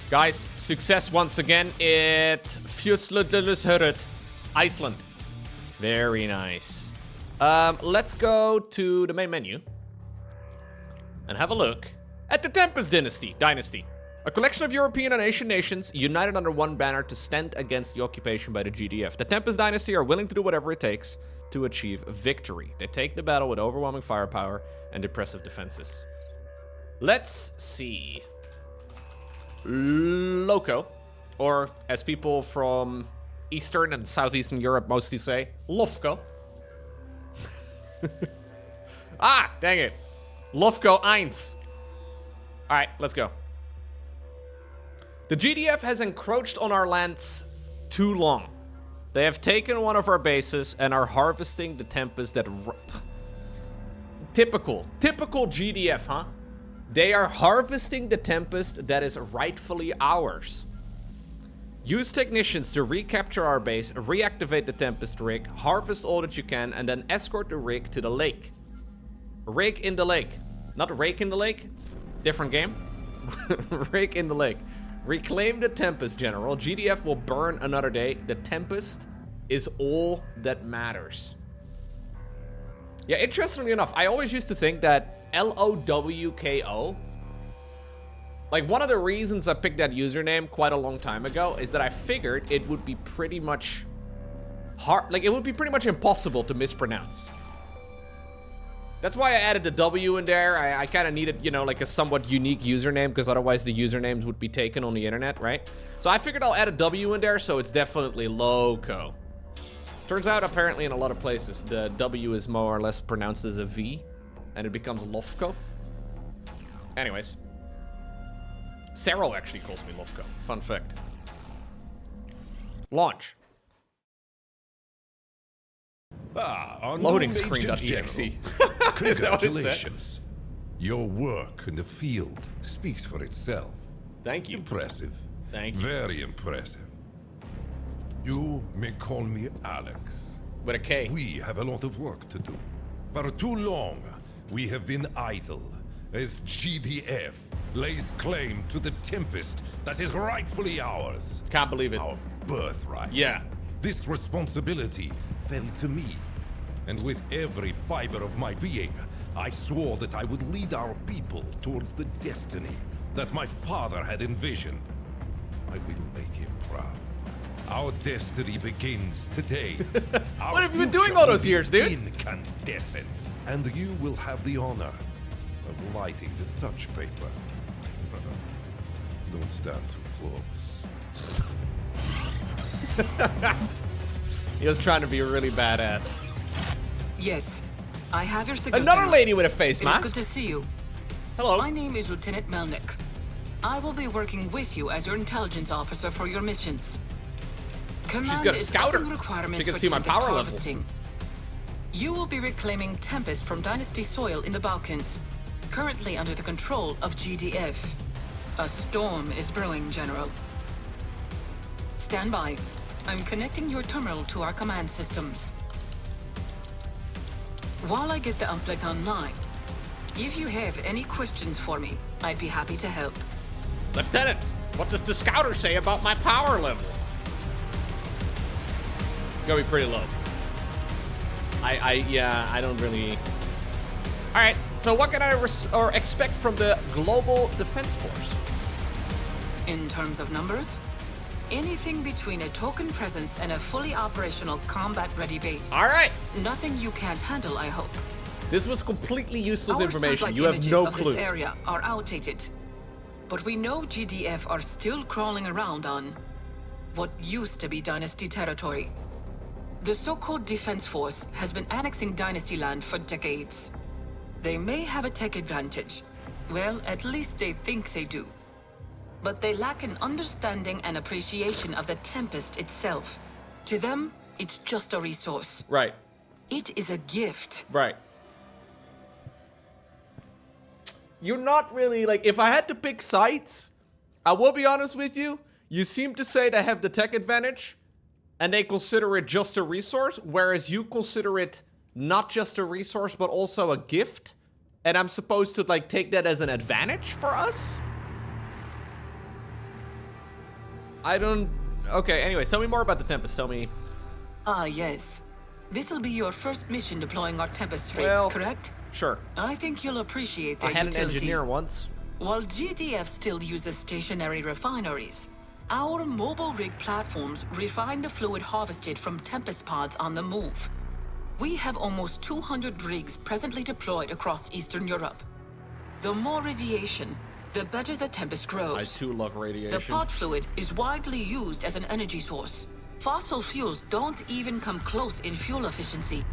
Guys, success once again at Fjölludalshörð, Iceland. Very nice. Let's go to the main menu and have a look at the Tempest Dynasty. A collection of European and Asian nations united under one banner to stand against the occupation by the GDF. The Tempest Dynasty are willing to do whatever it takes to achieve victory. They take the battle with overwhelming firepower and impressive defenses. Let's see. Loco, or as people from Eastern and Southeastern Europe mostly say, Lofko. Ah, dang it. Lofko 1. Alright, let's go. The GDF has encroached on our lands too long. They have taken one of our bases and are harvesting the Tempest that... Typical GDF, huh? They are harvesting the Tempest that is rightfully ours. Use technicians to recapture our base, reactivate the Tempest rig, harvest all that you can, and then escort the rig to the lake. Rig in the lake. Not rake in the lake. Different game. Rig in the lake. Reclaim the Tempest, General. GDF will burn another day. The Tempest is all that matters. Yeah, interestingly enough, I always used to think that LOWKO, like one of the reasons I picked that username quite a long time ago is that I figured it would be pretty much hard, like it would be pretty much impossible to mispronounce. That's why I added the W in there. I kind of needed, you know, like a somewhat unique username because otherwise the usernames would be taken on the internet, right? So I figured I'll add a W in there so it's definitely Loco. Turns out apparently in a lot of places the W is more or less pronounced as a V and it becomes Lofko. Anyways, Cero actually calls me Lovko. Fun fact. Launch. Our Loading new Major screen.exe. General. Is that what it said? Congratulations. Your work in the field speaks for itself. Thank you. Impressive. Thank you. Very impressive. You may call me Alex. With a K. We have a lot of work to do. For too long, we have been idle as GDF lays claim to the Tempest that is rightfully ours. Can't believe it. Our birthright. Yeah. This responsibility fell to me. And with every fiber of my being, I swore that I would lead our people towards the destiny that my father had envisioned. I will make him proud. Our destiny begins today. What have you been doing all those years, dude? Incandescent. And you will have the honor of lighting the touch paper. Don't stand too close. He was trying to be really badass. Yes, I have your signature. Another lady with a face It mask. is good to see you. Hello. My name is Lieutenant Melnick. I will be working with you as your intelligence officer for your missions. Command got a is scouter. setting requirements She can for see my Tempest power level. harvesting. You will be reclaiming Tempest from Dynasty soil in the Balkans, currently under the control of GDF. A storm is brewing, General. Stand by. I'm connecting your terminal to our command systems. While I get the uplink online, if you have any questions for me, I'd be happy to help. Lieutenant, what does the scouter say about my power level? It's gonna be pretty low. I don't really... Alright, so what can I expect from the Global Defense Force? In terms of numbers, anything between a token presence and a fully operational combat-ready base. Alright, Nothing you can't handle, I hope. this was completely useless Our information. satellite You have images no of clue. This area are outdated, but we know GDF are still crawling around on what used to be Dynasty territory. The so-called Defense Force has been annexing Dynasty land for decades. They may have a tech advantage. Well, at least they think they do. But they lack an understanding and appreciation of the Tempest itself. To them, it's just a resource. Right, It is a gift. right. You're not really, like, if I had to pick sides, I will be honest with you, you seem to say they have the tech advantage, and they consider it just a resource, whereas you consider it not just a resource, but also a gift, and I'm supposed to, like, take that as an advantage for us? I don't... Okay, anyways, tell me more about the Tempest, tell me... Ah, yes. This'll be your first mission deploying our Tempest rigs, Well, correct? Sure. I think you'll appreciate their I had utility. an engineer once. While GDF still uses stationary refineries, our mobile rig platforms refine the fluid harvested from Tempest pods on the move. We have almost 200 rigs presently deployed across Eastern Europe. The more radiation, the better the Tempest grows. I too love radiation. The pod fluid is widely used as an energy source. Fossil fuels don't even come close in fuel efficiency.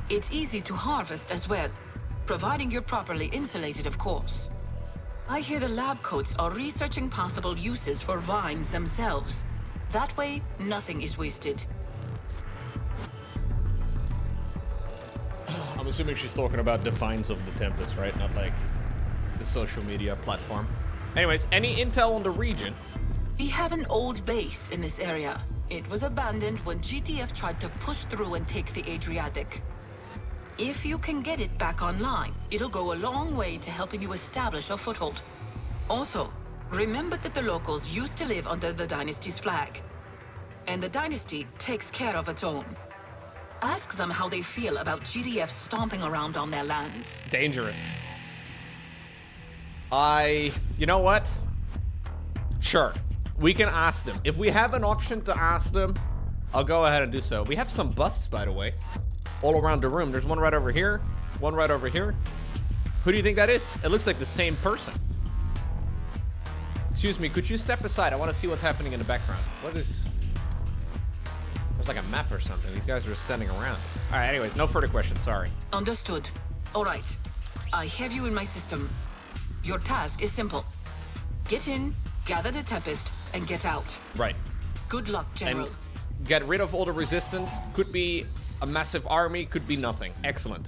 It's easy to harvest as well, providing you're properly insulated, of course. I hear the lab coats are researching possible uses for vines themselves. That way, nothing is wasted. I'm assuming she's talking about the vines of the Tempest, right? Not like the social media platform. Anyways, any intel on the region? We have an old base in this area. It was abandoned when GTF tried to push through and take the Adriatic. If you can get it back online, it'll go a long way to helping you establish a foothold. Also, remember that the locals used to live under the Dynasty's flag. And the Dynasty takes care of its own. Ask them how they feel about GDF stomping around on their lands. Dangerous. You know what? Sure. We can ask them. If we have an option to ask them, I'll go ahead and do so. We have some busts, by the way, all around the room. There's one right over here, one right over here. Who do you think that is? It looks like the same person. Excuse me, could you step aside? I want to see what's happening in the background. What is... There's like a map or something. These guys are just standing around. All right, anyways, no further questions, sorry. Understood. All right. I have you in my system. Your task is simple. Get in, gather the Tempest, and get out. Right. Good luck, General. And get rid of all the resistance. Could be a massive army, could be nothing. Excellent.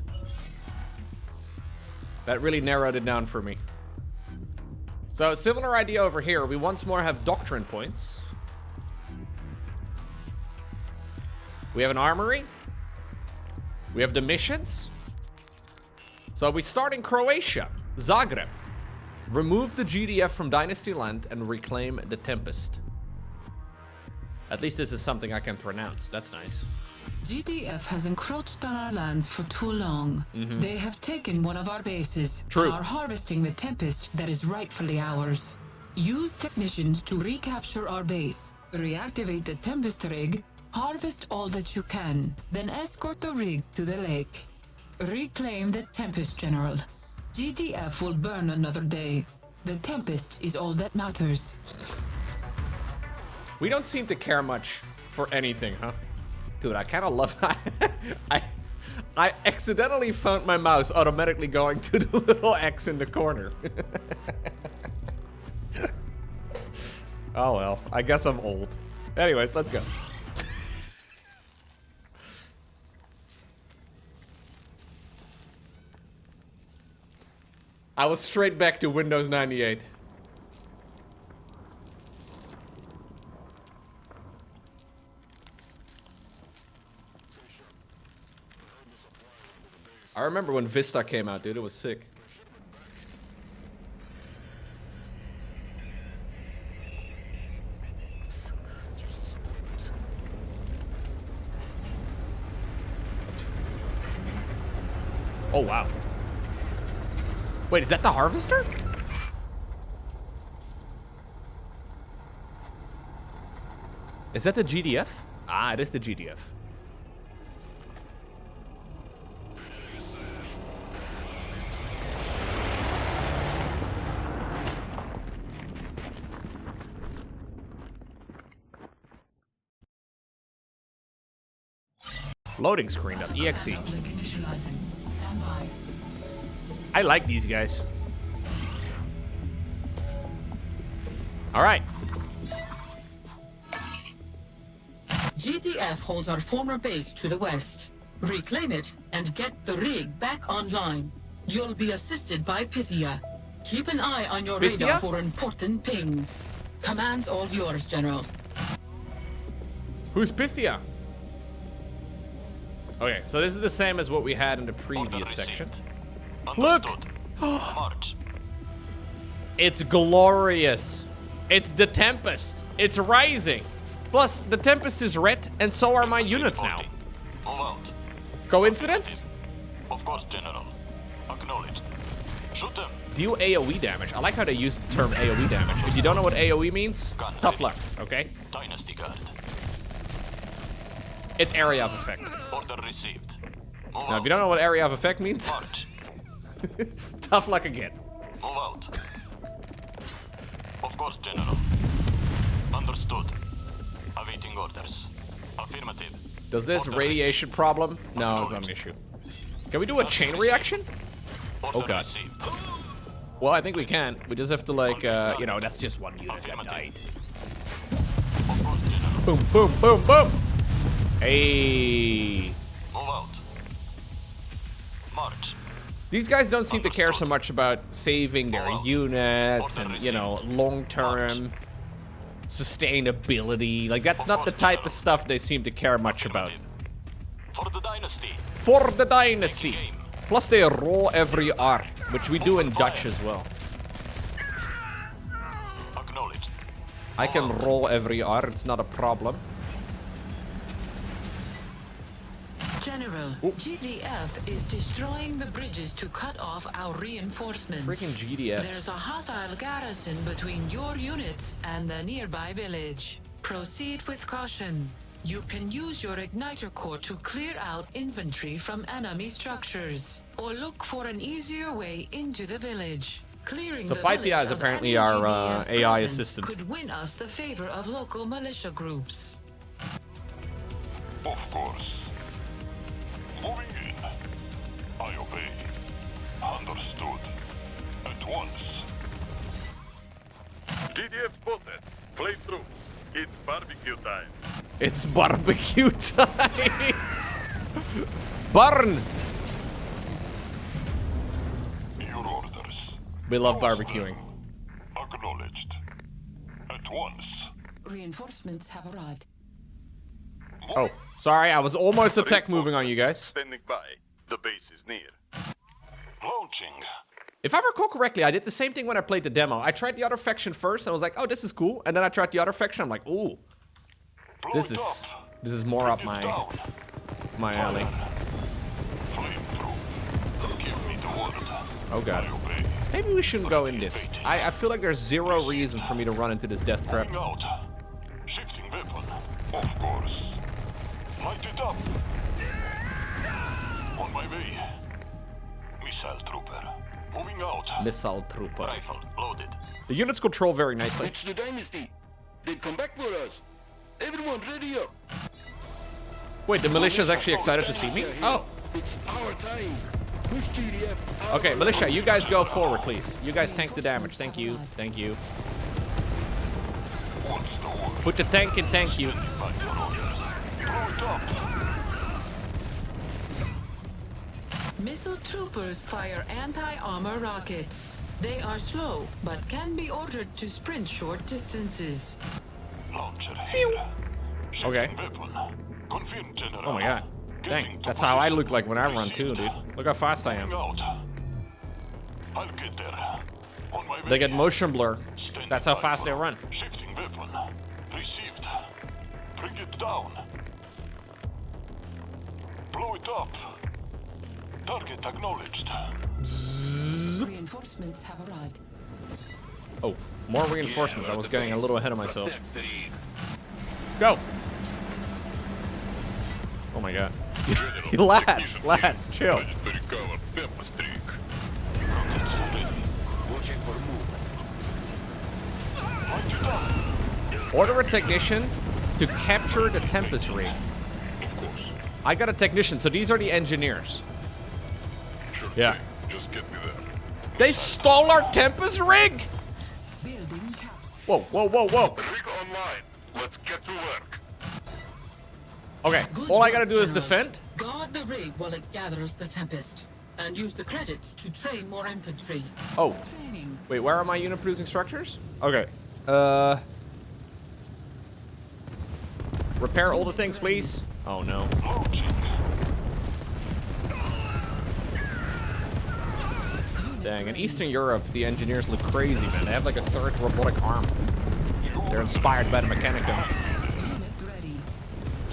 That really narrowed it down for me. So, similar idea over here. We once more have doctrine points. We have an armory. We have the missions. So we start in Croatia, Zagreb. Remove the GDF from Dynasty land and reclaim the Tempest. At least this is something I can pronounce. That's nice. GDF has encroached on our lands for too long. They have taken one of our bases. True. And are harvesting the Tempest that is rightfully ours. Use technicians to recapture our base. Reactivate the Tempest rig. Harvest all that you can. Then escort the rig to the lake. Reclaim the Tempest, General. GDF will burn another day. The Tempest is all that matters. We don't seem to care much for anything, huh? Dude, I kind of love I accidentally found my mouse automatically going to the little X in the corner. Oh well, I guess I'm old. Anyways, let's go. I was straight back to Windows 98. I remember when Vista came out, dude. It was sick. Oh, wow. Wait, is that the Harvester? Is that the GDF? Ah, it is the GDF. Loading screen up, EXE. I like these guys. All right. GDF holds our former base to the west. Reclaim it and get the rig back online. You'll be assisted by Pythia. Keep an eye on your Pythia? radar for important pings. Command's all yours, General. Who's Pythia? Okay, so this is the same as what we had in the previous section. Look! It's glorious. It's the Tempest. It's rising. Plus, the Tempest is red, and so are my units now. Coincidence? Of course, General. Acknowledged. Shoot them. Deal AoE damage. I like how they use the term AoE damage. If you don't know what AoE means, tough luck, okay? Dynasty guard. It's area of effect. Order received. Now, if you don't know what area of effect means, tough luck again. Move out. Of course, General. Understood. Awaiting orders. Affirmative. Does this radiation problem? No, it's not an issue. Can we do a chain reaction? Oh god. Well, I think we can. We just have to like, you know, that's just one unit that died. Boom, boom, boom, boom! Hey. Move out. March. These guys don't seem to care so much about saving their units and, you know, long-term sustainability. Like, that's not the type of stuff they seem to care much about. For the Dynasty. For the Dynasty. Plus, they roll every R, which we do in Dutch as well. Acknowledged. I can roll every R, it's not a problem. General, GDF is destroying the bridges to cut off our reinforcements. Freaking GDFs. There's a hostile garrison between your units and the nearby village. Proceed with caution. You can use your igniter core to clear out infantry from enemy structures, or look for an easier way into the village. Clearing So the Pythia village is of apparently any our GDF AI presence assistant. could win us the favor of local militia groups. Of course. Moving in. I obey. Understood. At once. GDF spotted. Play through. It's barbecue time. It's barbecue time. Burn. Your orders. We love barbecuing. Acknowledged. At once. Reinforcements have arrived. Oh, sorry, I was almost a tech moving on you guys. Standing by. The base is near. Launching. If I recall correctly, I did the same thing when I played the demo. I tried the other faction first, and I was like, oh, this is cool. And then I tried the other faction, I'm like, ooh. This is more up my alley. Oh god. Maybe we shouldn't go in this. I feel like there's zero reason for me to run into this death trap. Shifting weapon. Of course. Light it up. On my way. Missile trooper. Moving out. Missile trooper. Rifle loaded. The units control very nicely. It's the Dynasty. They've come back for us. Everyone ready up. Wait, the militia is actually excited to see me? Oh. It's our time. Push GDF. Okay, militia, you guys go forward, please. You guys tank the damage. Thank you. Thank you. Put the tank in, thank you. Missile troopers fire anti-armor rockets. They are slow, but can be ordered to sprint short distances. Launcher here. Okay. Confirm, General. Oh my god. Dang, that's how I look like when I run too, dude. Look how fast I am. I'll get there. On my way. They get motion blur. That's how fast they run. Shifting weapon. Received. Bring it down. Blow it up. Target acknowledged. Reinforcements have arrived. Oh, more reinforcements. I was getting a little ahead of myself. Go! Oh my god. lads, chill. Order a technician to capture the Tempest rig. I got a technician, so these are the engineers. Yeah. Just get me there. They stole our Tempest rig! Whoa, whoa, whoa, whoa. Rig online. Let's get to work. Okay, all I gotta do is defend. Guard the rig while it gathers the Tempest, and use the credits to train more infantry. Oh. Wait, where are my unit producing structures? Okay. Repair all the things, please. Oh no. Dang, in Eastern Europe, the engineers look crazy, man. They have like a third robotic arm. They're inspired by the Mechanicum.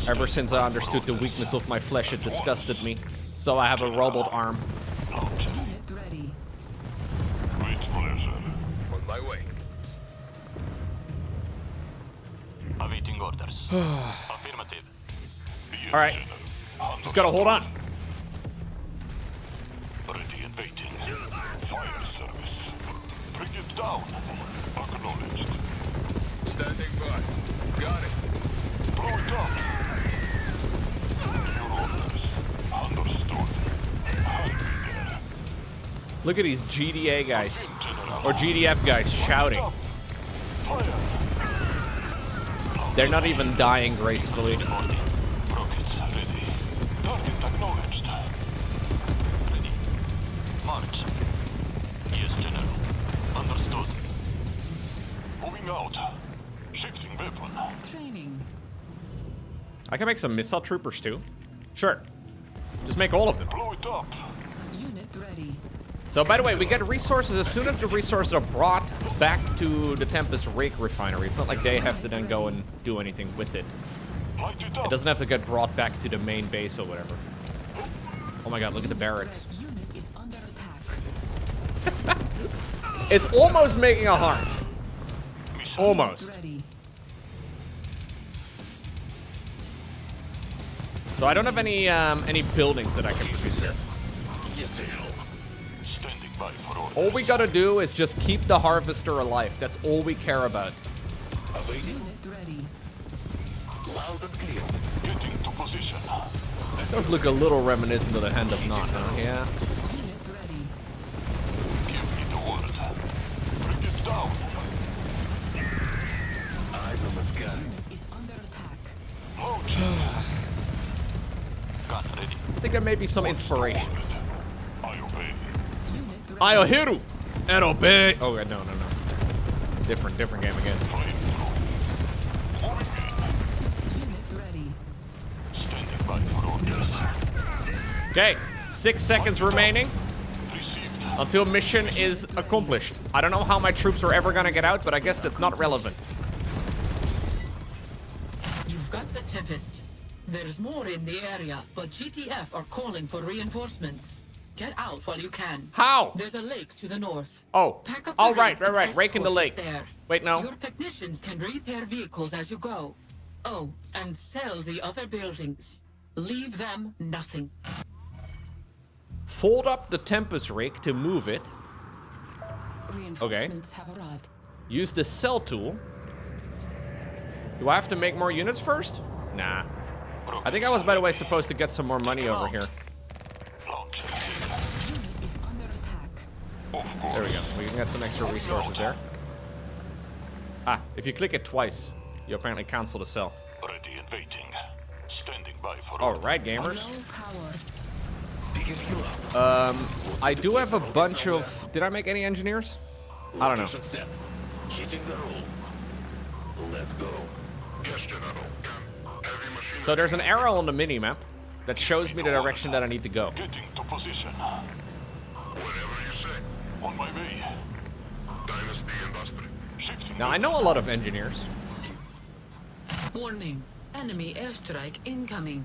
Ever since I understood the weakness of my flesh, it disgusted me. So I have a robot arm. On my way. Awaiting orders. Affirmative. Alright. Just gotta hold on. Ready and waiting. Fire service. Bring it down. Acknowledged. Standing by. Got it. Blow it up. Your orders. Understood. I'll be there. Look at these GDA guys. Or GDF guys shouting. Fire. They're not even dying gracefully. Rockets ready. Target acknowledged. Ready. March. Yes, General. Understood. Moving out. Shifting weapon. Training. I can make some missile troopers too. Sure. Just make all of them. Blow it up. Unit ready. So, by the way, we get resources as soon as the resources are brought back to the Tempest rig refinery. It's not like they have to then go and do anything with it. Light it up. It doesn't have to get brought back to the main base or whatever. Oh my god, look at the barracks. Unit is under attack. It's almost making a heart. Almost. Ready. So I don't have any buildings that I can produce here. Standing by for orders. All we gotta do is just keep the harvester alive. That's all we care about. Unit ready. Loud and clear. Getting to position. It does look a little reminiscent of the Hand of Nod, huh? Yeah. Unit ready. Give me the word. Bring it down. Is under attack. Gun ready. I think there may be some inspirations. I obey. I'll hit you and obey. Oh, no. Different game again. Unit ready. Standing by for orders. Okay, 6 seconds remaining Received. until mission is accomplished. I don't know how my troops are ever gonna get out, but I guess that's not relevant. You've got the Tempest. There's more in the area, but GTF are calling for reinforcements. Get out while you can. How? There's a lake to the north. Oh, Pack up oh the right. rake and Rake in the escort lake. There. Wait, no. Your technicians can repair vehicles as you go. Oh, and sell the other buildings. Leave them nothing. Fold up the Tempest rake to move it. Reinforcements have arrived. Use the sell tool. Do I have to make more units first? Nah. I think I was, by the way, supposed to get some more money over here. Unit is under attack. There we go. We can get some extra resources there. Ah, if you click it twice, you apparently cancel the sell. Ready and waiting. Standing by for All right, gamers. Low power. Picking you up. I do have a bunch of... Did I make any engineers? I don't know. Location set. Hitting the roll. Let's go. Yes, General. Heavy machine So there's an arrow on the mini-map that shows me the direction that I need to go. getting to position. Whatever you say. On my way. Dynasty industry. Shifting. Now, I know a lot of engineers. Warning. Enemy airstrike incoming.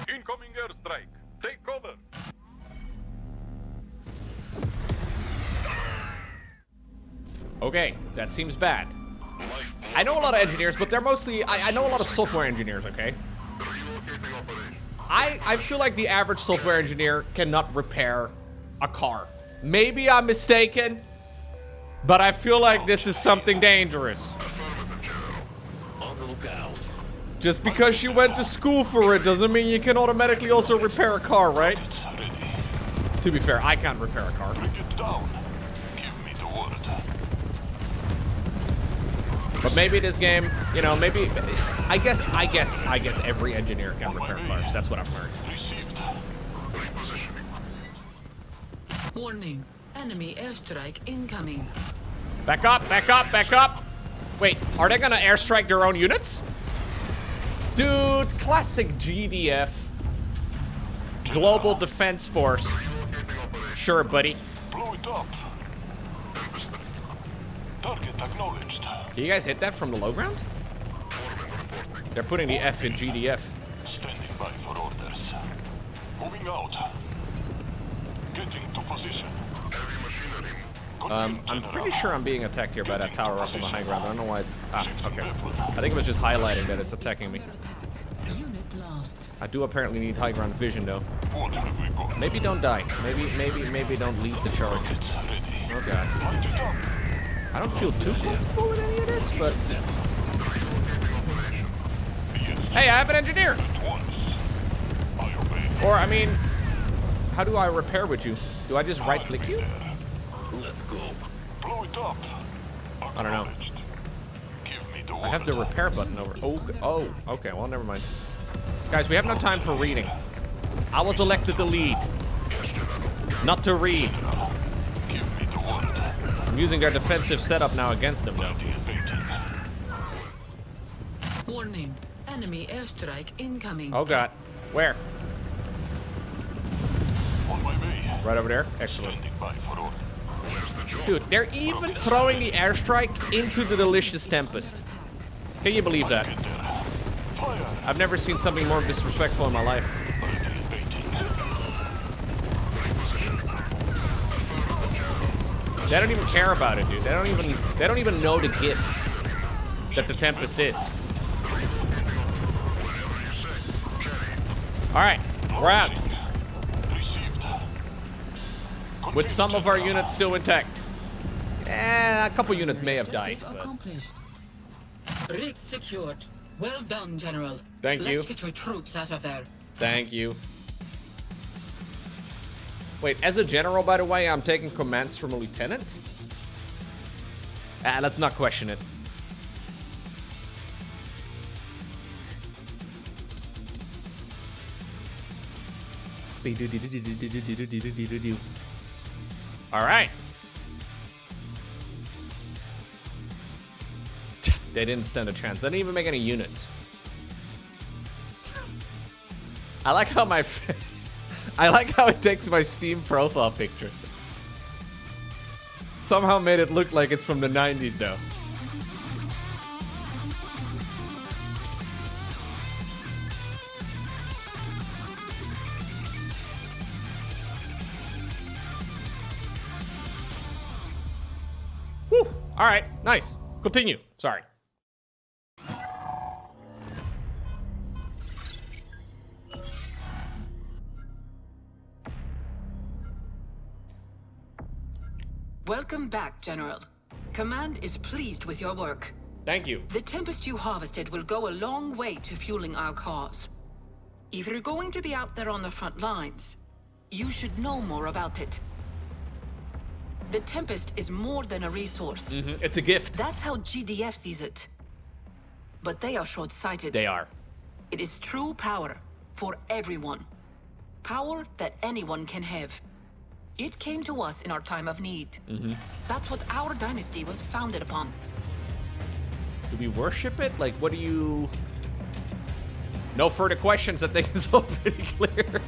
Incoming airstrike. Take cover. Okay, that seems bad. I know a lot of engineers, but they're mostly... I know a lot of software engineers, okay? Relocating operation. I feel like the average software engineer cannot repair a car. Maybe I'm mistaken, but I feel like this is something dangerous. Affirmative, General. On the lookout. Just because you went to school for it doesn't mean you can automatically also repair a car, right? Ready. To be fair, I can't repair a car. Bring it down. Give me the word. But maybe this game, you know, maybe... I guess every engineer can repair cars. That's what I've heard. Received. Repositioning. Warning. Enemy airstrike incoming. Back up, back up, back up! Wait, are they gonna airstrike their own units? Dude, classic GDF. Global Defense Force. Sure, buddy. Blow it up. Tempest. Target acknowledged. Can you guys hit that from the low ground? They're putting the F in GDF. Standing by for orders. Moving out. Getting to position. Heavy machinery. I'm pretty sure I'm being attacked here by that tower up on the high ground. I don't know why it's... Ah, okay. I think it was just highlighting that it's attacking me. Under attack. Unit lost. I do apparently need high ground vision, though. What have we got? Maybe don't die. Maybe don't lead the charge. Ready. Oh, God. Light it up. I don't feel too comfortable with any of this, but... Hey, I have an engineer! At once. I obey. Or, I mean... How do I repair with you? Do I just right-click you? Let's go. Blow it up. I don't know. Acknowledged. Give me the word. I have the repair button over... Oh, okay, well, never mind. Guys, we have no time for reading. I was elected to lead. Not to read. Give me the word. I'm using their defensive setup now against them, though. Warning. Enemy airstrike incoming. Oh, God. Where? On my way. Right over there? Excellent. Standing by for order. Where's the job? Dude, they're even throwing the airstrike into the delicious Tempest. Can you believe that? Get there. Fire. I've never seen something more disrespectful in my life. Ready and waiting. They don't even care about it, dude. They don't even know the gift that the Tempest is. Alright, we're out. Received. With some of our units still intact. A couple units may have died, Objective but... accomplished. Rig secured. Well done, General. Thank you. Let's get your troops out of there. Thank you. Wait, as a general, by the way, I'm taking commands from a lieutenant? Let's not question it. All right. They didn't stand a chance. They didn't even make any units. I like how I like how it takes my Steam profile picture. Somehow made it look like it's from the 90s though. Whew. All right, nice. Continue. Sorry. Welcome back, General. Command is pleased with your work. Thank you. The Tempest you harvested will go a long way to fueling our cause. If you're going to be out there on the front lines, you should know more about it. The Tempest is more than a resource. It's a gift. That's how GDF sees it. But they are short-sighted. They are. It is true power for everyone. Power that anyone can have. It came to us in our time of need. That's what our dynasty was founded upon. Do we worship it? Like, what do you... No further questions. I think it's all pretty clear.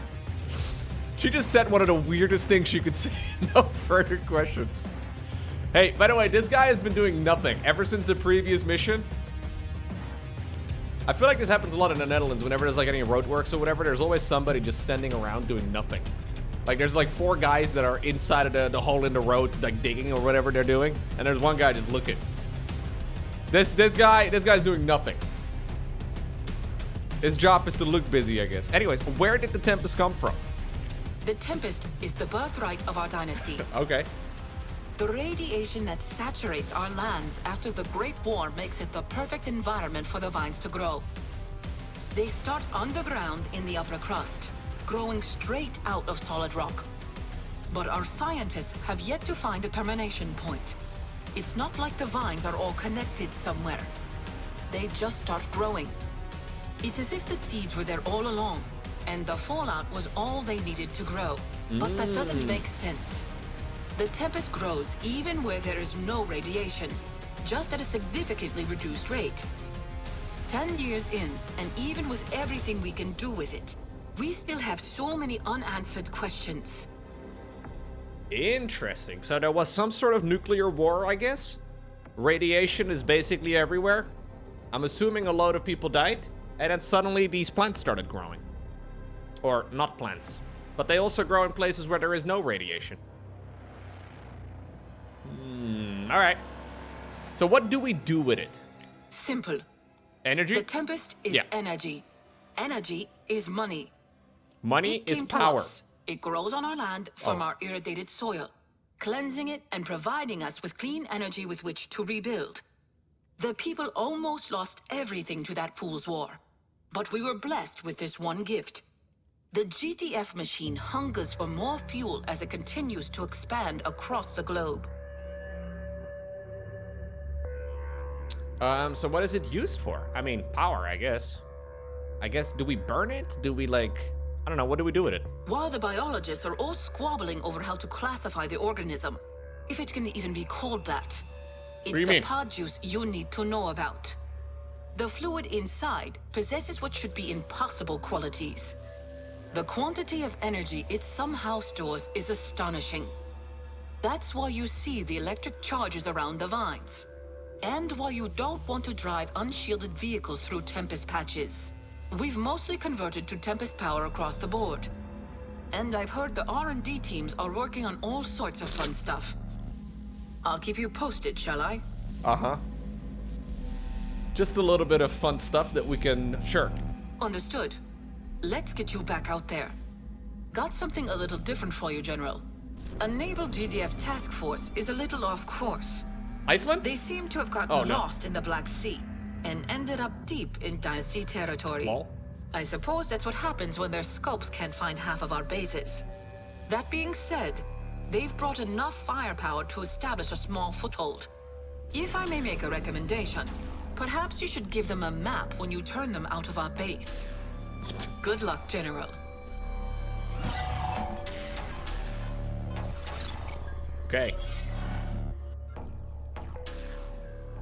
She just said one of the weirdest things she could say. No further questions. Hey, by the way, this guy has been doing nothing ever since the previous mission. I feel like this happens a lot in the Netherlands. Whenever there's like any roadworks or whatever, there's always somebody just standing around doing nothing. Like, there's like 4 guys that are inside of the hole in the road, like digging or whatever they're doing, and there's one guy just looking. This guy's doing nothing. His job is to look busy, I guess. Anyways, where did the Tempest come from? The Tempest is the birthright of our dynasty. Okay. The radiation that saturates our lands after the Great War makes it the perfect environment for the vines to grow. They start underground in the upper crust, growing straight out of solid rock. But our scientists have yet to find a termination point. It's not like the vines are all connected somewhere. They just start growing. It's as if the seeds were there all along, and the fallout was all they needed to grow. But that doesn't make sense. The Tempest grows even where there is no radiation, just at a significantly reduced rate. 10 years in, and even with everything we can do with it, we still have so many unanswered questions. Interesting. So there was some sort of nuclear war, I guess? Radiation is basically everywhere. I'm assuming a load of people died, and then suddenly these plants started growing. Or not plants. But they also grow in places where there is no radiation. Alright. So what do we do with it? Simple. Energy? The Tempest is energy. Energy is money. Money is came to power. us. It grows on our land from our irrigated soil, cleansing it and providing us with clean energy with which to rebuild. The people almost lost everything to that fool's war. But we were blessed with this one gift. The GTF machine hungers for more fuel as it continues to expand across the globe. So what is it used for? I mean, power, I guess. Do we burn it? Do we, like... I don't know, what do we do with it? While the biologists are all squabbling over how to classify the organism, if it can even be called that, it's the pod juice you need to know about. The fluid inside possesses what should be impossible qualities. The quantity of energy it somehow stores is astonishing. That's why you see the electric charges around the vines. And why you don't want to drive unshielded vehicles through Tempest patches. We've mostly converted to Tempest power across the board. And I've heard the R&D teams are working on all sorts of fun stuff. I'll keep you posted, shall I? Uh-huh. Just a little bit of fun stuff that we can... Sure. Understood. Let's get you back out there. Got something a little different for you, General. A naval GDF task force is a little off course. Iceland? They seem to have gotten lost in the Black Sea and ended up deep in Dynasty territory. Lol. I suppose that's what happens when their scopes can't find half of our bases. That being said, they've brought enough firepower to establish a small foothold. If I may make a recommendation, perhaps you should give them a map when you turn them out of our base. Good luck, General. Okay.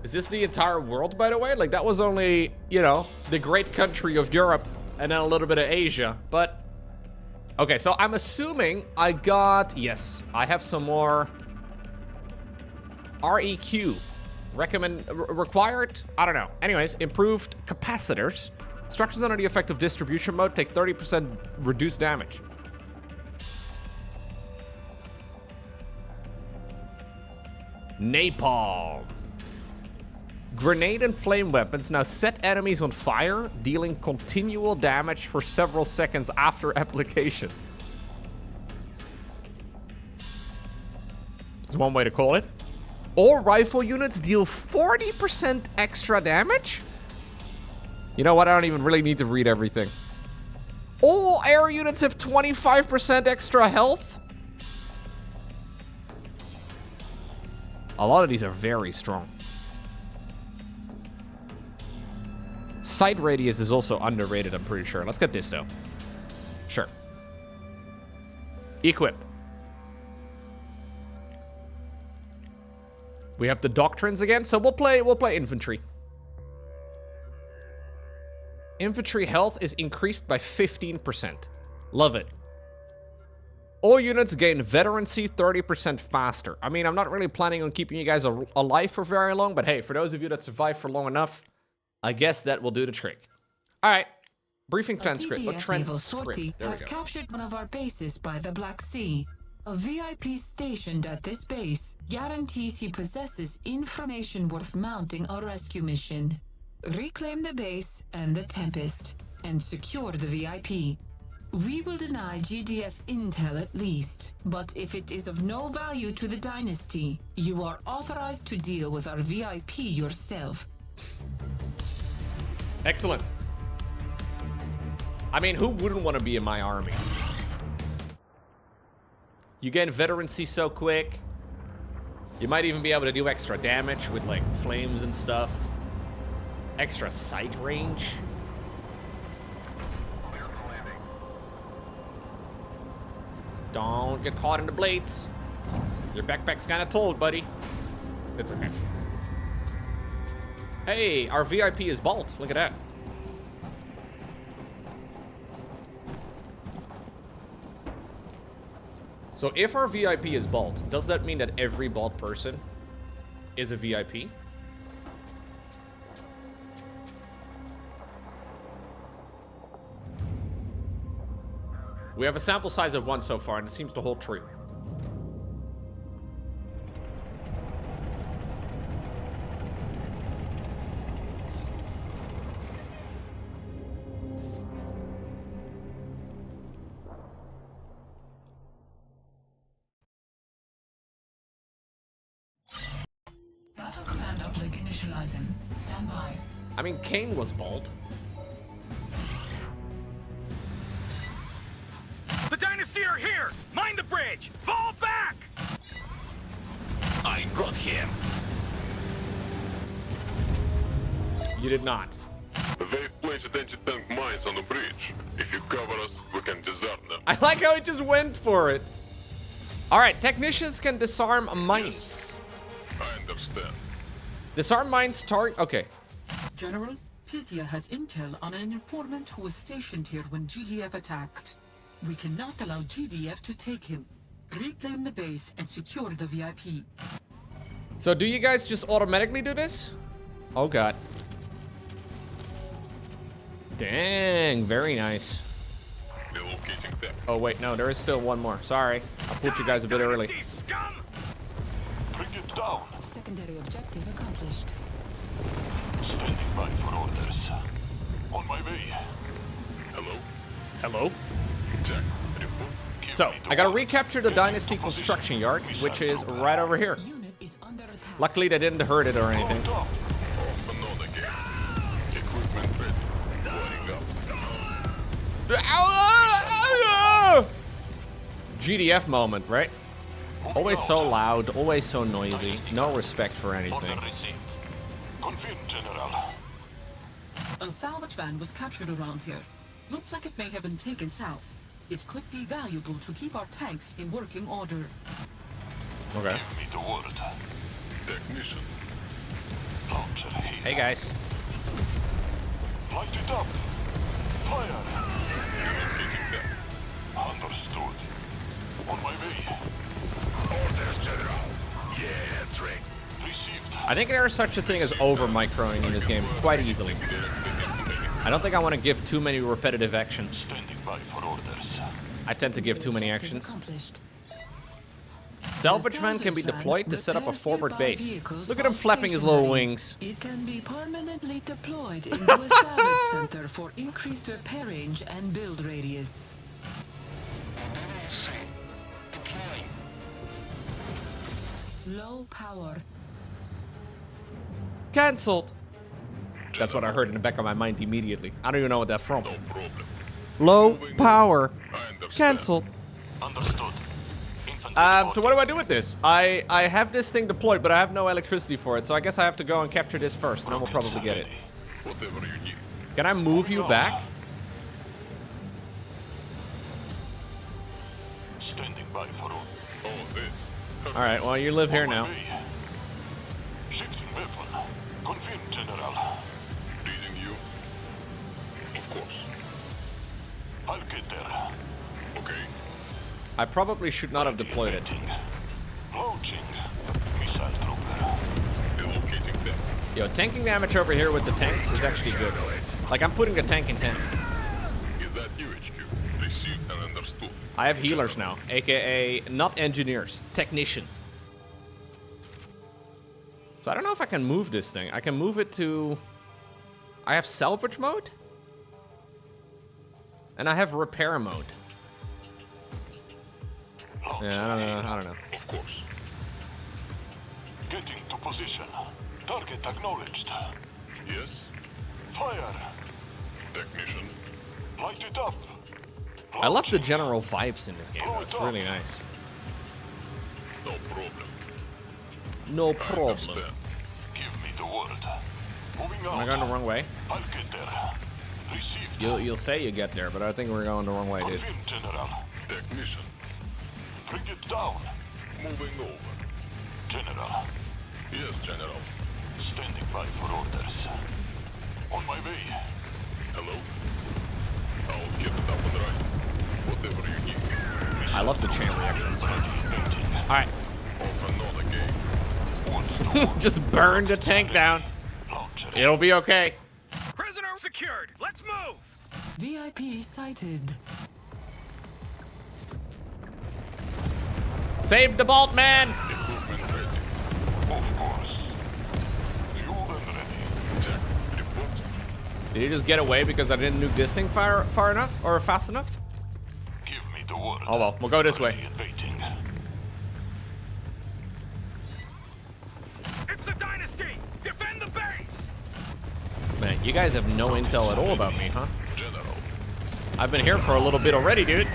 Is this the entire world, by the way? Like, that was only, you know, the great country of Europe and then a little bit of Asia. But, okay, so I'm assuming I got, yes, I have some more REQ. Required? I don't know. Anyways, improved capacitors. Structures under the effective distribution mode take 30% reduced damage. Napalm. Grenade and flame weapons now set enemies on fire, dealing continual damage for several seconds after application. That's one way to call it. All rifle units deal 40% extra damage? You know what? I don't even really need to read everything. All air units have 25% extra health? A lot of these are very strong. Sight radius is also underrated, I'm pretty sure. Let's get this, though. Sure. Equip. We have the doctrines again, so we'll play infantry. Infantry health is increased by 15%. Love it. All units gain veterancy 30% faster. I mean, I'm not really planning on keeping you guys alive for very long, but hey, for those of you that survive for long enough, I guess that will do the trick. All right. Briefing transcript. Or transcript. There we go. Captured one of our bases by the Black Sea. A VIP stationed at this base guarantees he possesses information worth mounting a rescue mission. Reclaim the base and the Tempest, and secure the VIP. We will deny GDF intel at least, but if it is of no value to the Dynasty, you are authorized to deal with our VIP yourself. Excellent. I mean, who wouldn't want to be in my army? You gain veterancy so quick. You might even be able to do extra damage with, like, flames and stuff. Extra sight range. Don't get caught in the blades. Your backpack's kind of told, buddy. It's okay. Hey, our VIP is Bolt. Look at that. So if our VIP is Bolt, does that mean that every Bolt person is a VIP? We have a sample size of 1 so far, and it seems to hold true. Battle command uplink initializing. Stand by. I mean, Kane was Bolt. The Dynasty are here! Mind the bridge! Fall back! I got him. You did not. They've placed anti-tank mines on the bridge. If you cover us, we can disarm them. I like how he just went for it. All right, technicians can disarm mines. I understand. Disarm mines target. Okay. General, Pythia has intel on an informant who was stationed here when GDF attacked. We cannot allow GDF to take him. Reclaim the base and secure the VIP. So do you guys just automatically do this? Oh god. Dang, very nice. Oh wait, no, there is still one more. Sorry, I pulled you guys a bit early. Bring it down. Secondary objective accomplished. Standing by for orders. On my way. Hello? Hello? Jack, report. So, I gotta recapture the Dynasty construction yard, which is right over here. Unit is under attack. Luckily, they didn't hurt it or anything. Another game. Equipment ready. Wiring up. GDF moment, right? Always so loud, always so noisy, no respect for anything. Confirmed, General. A salvage van was captured around here. Looks like it may have been taken south. It could be valuable to keep our tanks in working order. Okay. Give me the word. Technician. Launcher here. Hey guys. Light it up. Fire. Relocating them. Understood. On my way. Orders, General. Yeah, Drake. Received. I think there is such a thing as over-microing in this game quite easily. I don't think I want to give too many repetitive actions. Standing by for orders. I tend to give too many actions. Accomplished. Salvage van can be deployed to set up a forward base. Look at him flapping his little wings. It can be permanently deployed into a salvage center for increased repair range and build radius. Low power. Cancelled. That's what I heard in the back of my mind immediately. I don't even know what that's from. No problem. Low power. I understand. Cancelled. Understood. So what do I do with this? I have this thing deployed, but I have no electricity for it, so I guess I have to go and capture this first, and then we'll probably get it. Whatever you need. Can I move you back? Standing by for all. Oh, this. Alright, well, you live here now. Shifting weapon. Confirmed, General. Reading you. Of course. I'll get there. Okay. I probably should not have deployed it. Launching. Missile trooper. Relocating them. Yo, tanking damage over here with the tanks is actually good. Like, I'm putting the tank in 10. Is that you, HQ? Received and understood. I have healers now, aka not engineers, technicians. So I don't know if I can move this thing. I can move it to... I have salvage mode? And I have repair mode. Yeah, I don't know. Of course. Getting to position. Target acknowledged. Yes. Fire. Technician. Light it up. I love the general vibes in this game, though. It's really nice. No problem. No I problem. understand. Give me the word. Moving out. Am I going the wrong way? I'll get there. Received. You'll say you get there, but I think we're going the wrong way, dude. Confirmed, General. Technician. Bring it down. Moving over. General. Yes, General. Standing by for orders. On my way. Hello. I'll get it up and right. Whatever you need. I love the chain reactions. Alright. Off another game. Just burn the tank down. It'll be okay. Prisoner secured. Let's move. VIP sighted. Save the bolt, man! Equipment ready. Of course. Fuel and ready. Check. Report. Did he just get away because I didn't nuke this thing far enough? Or fast enough? Give me the word. Oh well, we'll go this way. Ready and waiting. It's the Dynasty. Defend the base. Man, you guys have no intel at all about me, huh? General. I've been here for a little bit already, dude.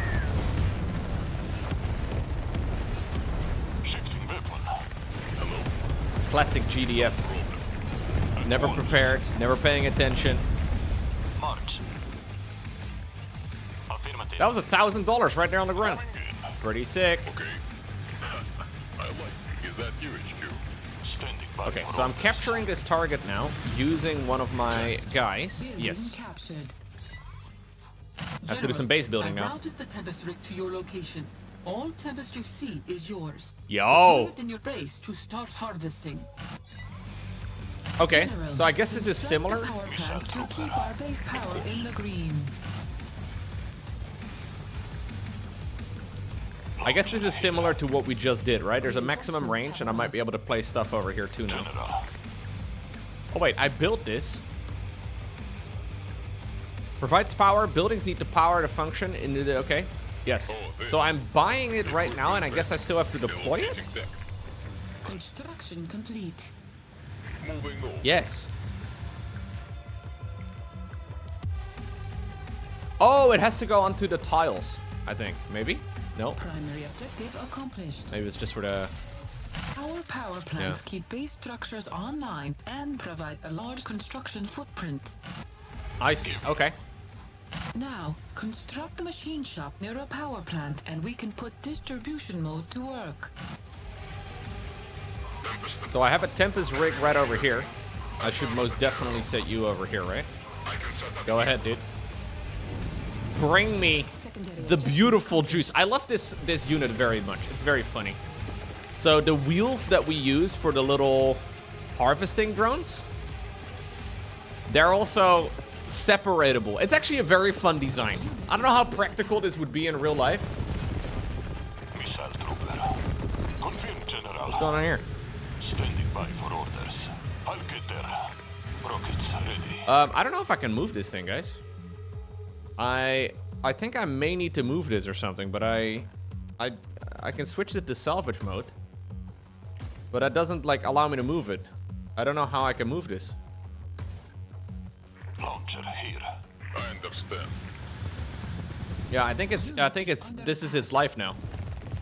Shifting weapon. Hello. Classic GDF. Never prepared, never paying attention. March. Affirmative. That was $1,000 right there on the ground. Pretty sick. Okay. I like. Is that you, HQ? Standing by. Okay, for so I'm orders. capturing this target now using one of my guys. Building Yes. captured. I have to do some base building I now. routed the Tempest rig to your location. All Tempest you see is yours. Yo! Put it in your base to start harvesting. Okay, General, so I guess this is construct similar. the power plant to keep our base power in the green. I guess this is similar to what we just did, right? There's a maximum range, and I might be able to place stuff over here too now. General. Oh wait, I built this. Provides power. Buildings need to power to function in the... Okay. Yes. So I'm buying it right now, and I guess I still have to deploy it? Relocating them. Construction complete. Moving over. Yes. Oh, it has to go onto the tiles, I think. Maybe? No? Primary objective accomplished. Maybe it's just for the... Our power plants Yeah. keep base structures online and provide a large construction footprint. I see. Okay. Now, construct a machine shop near a power plant and we can put distribution mode to work. So I have a Tempest rig right over here. I should most definitely set you over here, right? Go ahead, dude. Bring me the beautiful juice. I love this unit very much. It's very funny. So the wheels that we use for the little harvesting drones, they're also separatable. It's actually a very fun design. I don't know how practical this would be in real life. What's going on here? Standing by for orders. I'll get there. Rockets ready. I don't know if I can move this thing, guys. I think I may need to move this or something, but I can switch it to salvage mode. But that doesn't like allow me to move it. I don't know how I can move this. Launcher here. I understand. Yeah, I think this is its life now.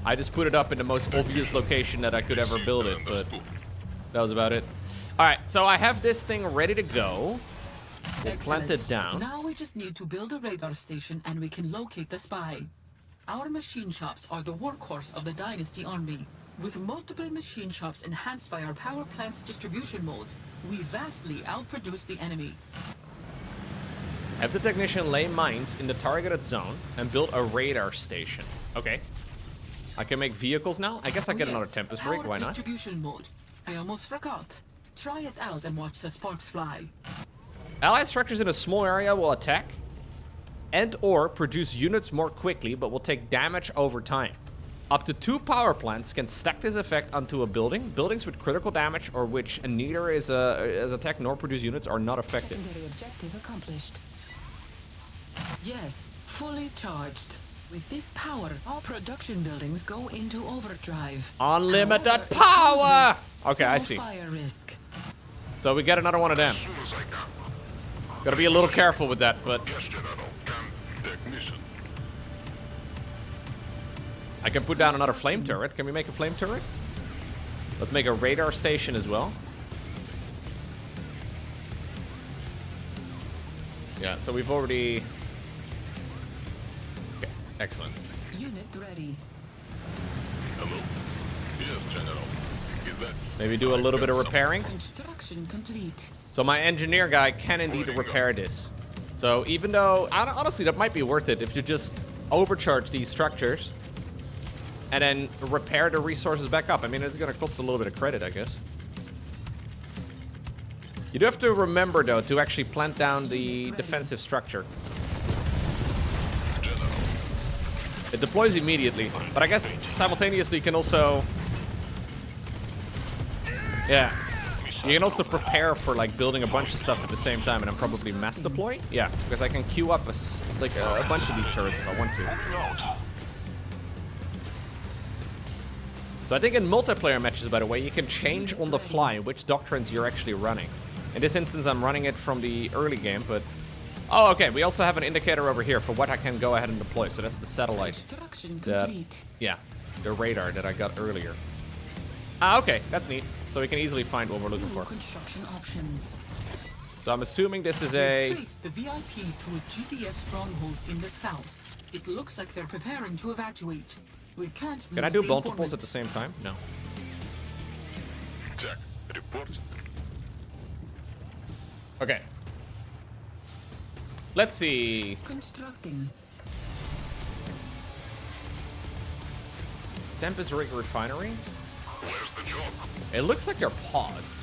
I just put it up in the most obvious location that I could ever build it, but that was about it. All right, so I have this thing ready to go. We'll plant it down. Now we just need to build a radar station and we can locate the spy. Our machine shops are the workhorse of the Dynasty army. With multiple machine shops enhanced by our power plant's distribution mode, we vastly outproduce the enemy. Have the technician lay mines in the targeted zone and build a radar station. Okay. I can make vehicles now? I guess I get another Tempest rig, why not? Distribution mode. I almost forgot. Try it out and watch the sparks fly. Allied structures in a small area will attack and or produce units more quickly, but will take damage over time. Up to 2 power plants can stack this effect onto a building. Buildings with critical damage or which neither is attacked nor produce units are not affected. Secondary objective accomplished. Yes, fully charged. With this power, all production buildings go into overdrive. Unlimited power! Okay, I see. Fire risk. So we get another one of them. Gotta be a little careful with that, but Technician. I can put down another flame turret. Can we make a flame turret? Let's make a radar station as well. Yeah, so we've already... Okay, excellent. Unit ready. Hello? Yes, General. Is that... Maybe do a little bit of repairing. Construction complete. So my engineer guy can indeed repair this. So even though, honestly, that might be worth it if you just overcharge these structures and then repair the resources back up. I mean, it's gonna cost a little bit of credit, I guess. You do have to remember, though, to actually plant down the defensive structure. It deploys immediately, but I guess simultaneously you can also... Yeah. You can also prepare for like building a bunch of stuff at the same time, and I'm probably mass deploy. Yeah, because I can queue up a bunch of these turrets if I want to. So I think in multiplayer matches, by the way, you can change on the fly which doctrines you're actually running. In this instance, I'm running it from the early game, but... Oh, okay, we also have an indicator over here for what I can go ahead and deploy. So that's the satellite. Construction complete. Yeah, the radar that I got earlier. Ah, okay, that's neat. So we can easily find what we're looking for. Construction options. So I'm assuming this is We've a... traced the VIP to a GPS stronghold in the south. It looks like they're preparing to evacuate. We can't Can I lose do the multiples informant. at the same time? No. Jack, report. Okay. Let's see. Constructing. Tempest Rig Refinery? Where's the job? It looks like they're paused.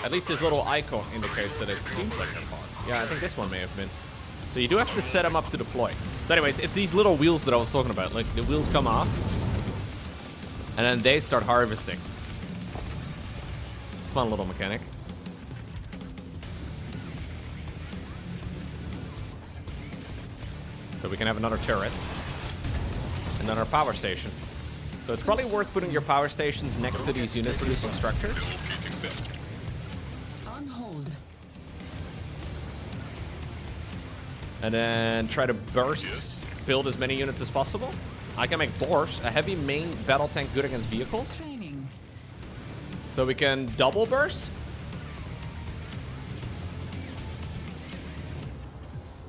At least this little icon indicates that it seems like they're paused. Yeah, I think this one may have been. So you do have to set them up to deploy. So anyways, it's these little wheels that I was talking about. Like, the wheels come off, and then they start harvesting. Fun little mechanic. So we can have another turret. And another power station. So it's probably worth putting your power stations next to these unit producing structures. On hold. And then try to burst, build as many units as possible. I can make Boars, a heavy main battle tank good against vehicles. Training. So we can double burst.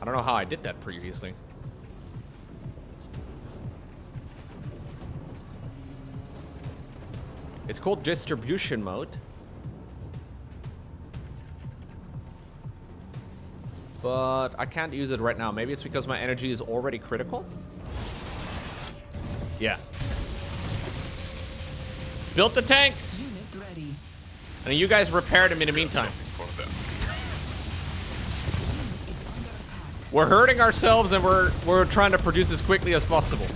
I don't know how I did that previously. It's called distribution mode. But I can't use it right now. Maybe it's because my energy is already critical? Yeah. Built the tanks! Unit ready. And you guys repair them in the meantime. We're hurting ourselves and we're trying to produce as quickly as possible.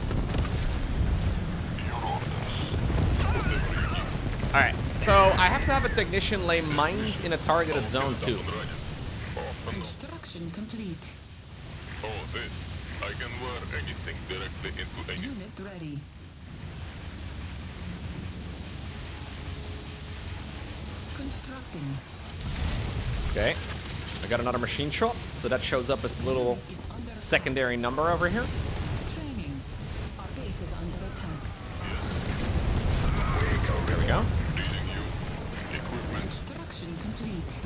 Alright, so I have to have a technician lay mines in a targeted zone too. Construction complete. Oh, this. I can wear anything directly into any... Unit ready. Constructing. Okay. I got another machine shop, so that shows up as a little secondary number over here. Training. Our base is under attack. There we go. Construction complete.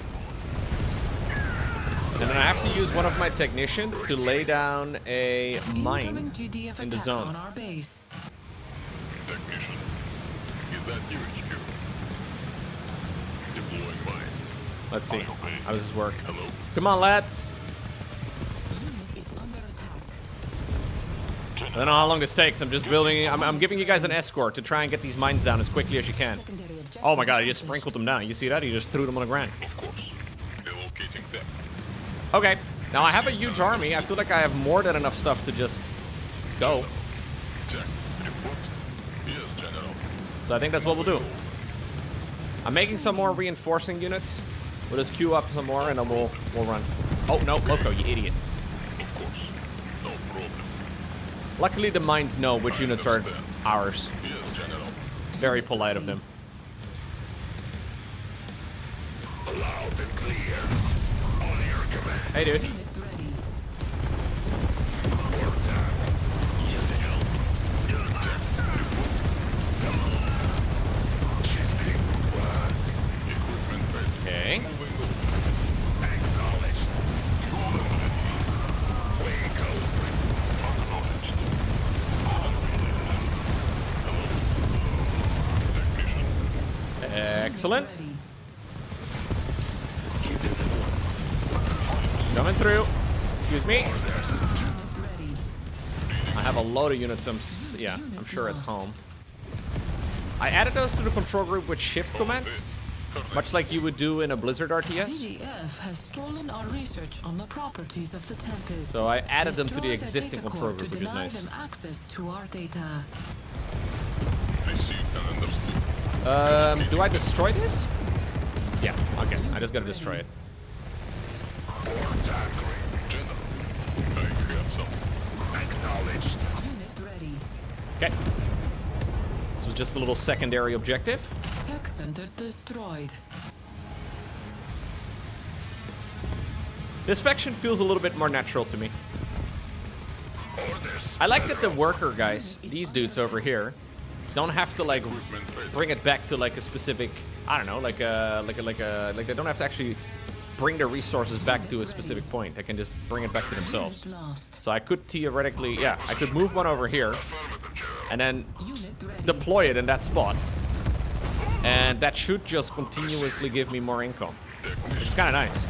And then I have to use one of my technicians to lay down a mine GDF in the attacks zone. on our base. Technician. Is that you, HQ? Deploying mines. Let's see. How does this work? Hello? Come on, lads. Unit is under attack. I don't know how long this takes. I'm just building. I'm giving you guys an escort to try and get these mines down as quickly as you can. Secondary objective Oh my god, he just accomplished. sprinkled them down. You see that? He just threw them on the ground. Of course. Relocating them. Okay. Now I have a huge army. I feel like I have more than enough stuff to just go. Check. Report. Yes, General. So I think that's what we'll do. I'm making some more reinforcing units. We'll just queue up some more and then we'll run. Oh no, Loco, you idiot. Of course. No problem. Luckily the mines know which units are ours. Yes, General. Very polite of them. Loud and clear. On your command. Hey dude. Unit ready. Work time. She's being was. Equipment ready. Okay. Moving over. Acknowledged. We go. Acknowledged. Technician. Excellent. Ready. Coming through. Excuse me. Unit ready. I have a load of units. I'm sure at home. I added those to the control group with shift commands, much like you would do in a Blizzard RTS. GDF has stolen our research on the properties of the Tempest. So I added them to the Destroy existing data control core group, to which is deny nice. them access to our data. Received and understood. Do I destroy this? Yeah, okay. I just gotta destroy it. General. I have some. Acknowledged. Unit ready. Okay. This was just a little secondary objective. Tech center destroyed. This faction feels a little bit more natural to me. Orders. I like that the worker guys, these dudes over here, don't have to like bring it back to like a specific, I don't know, like they don't have to actually bring their resources back to a specific point. They can just bring it back to themselves. Unit lost. So I could theoretically, yeah, I could move one over here and then Unit ready. deploy it in that spot. And that should just continuously give me more income. It's kind of nice.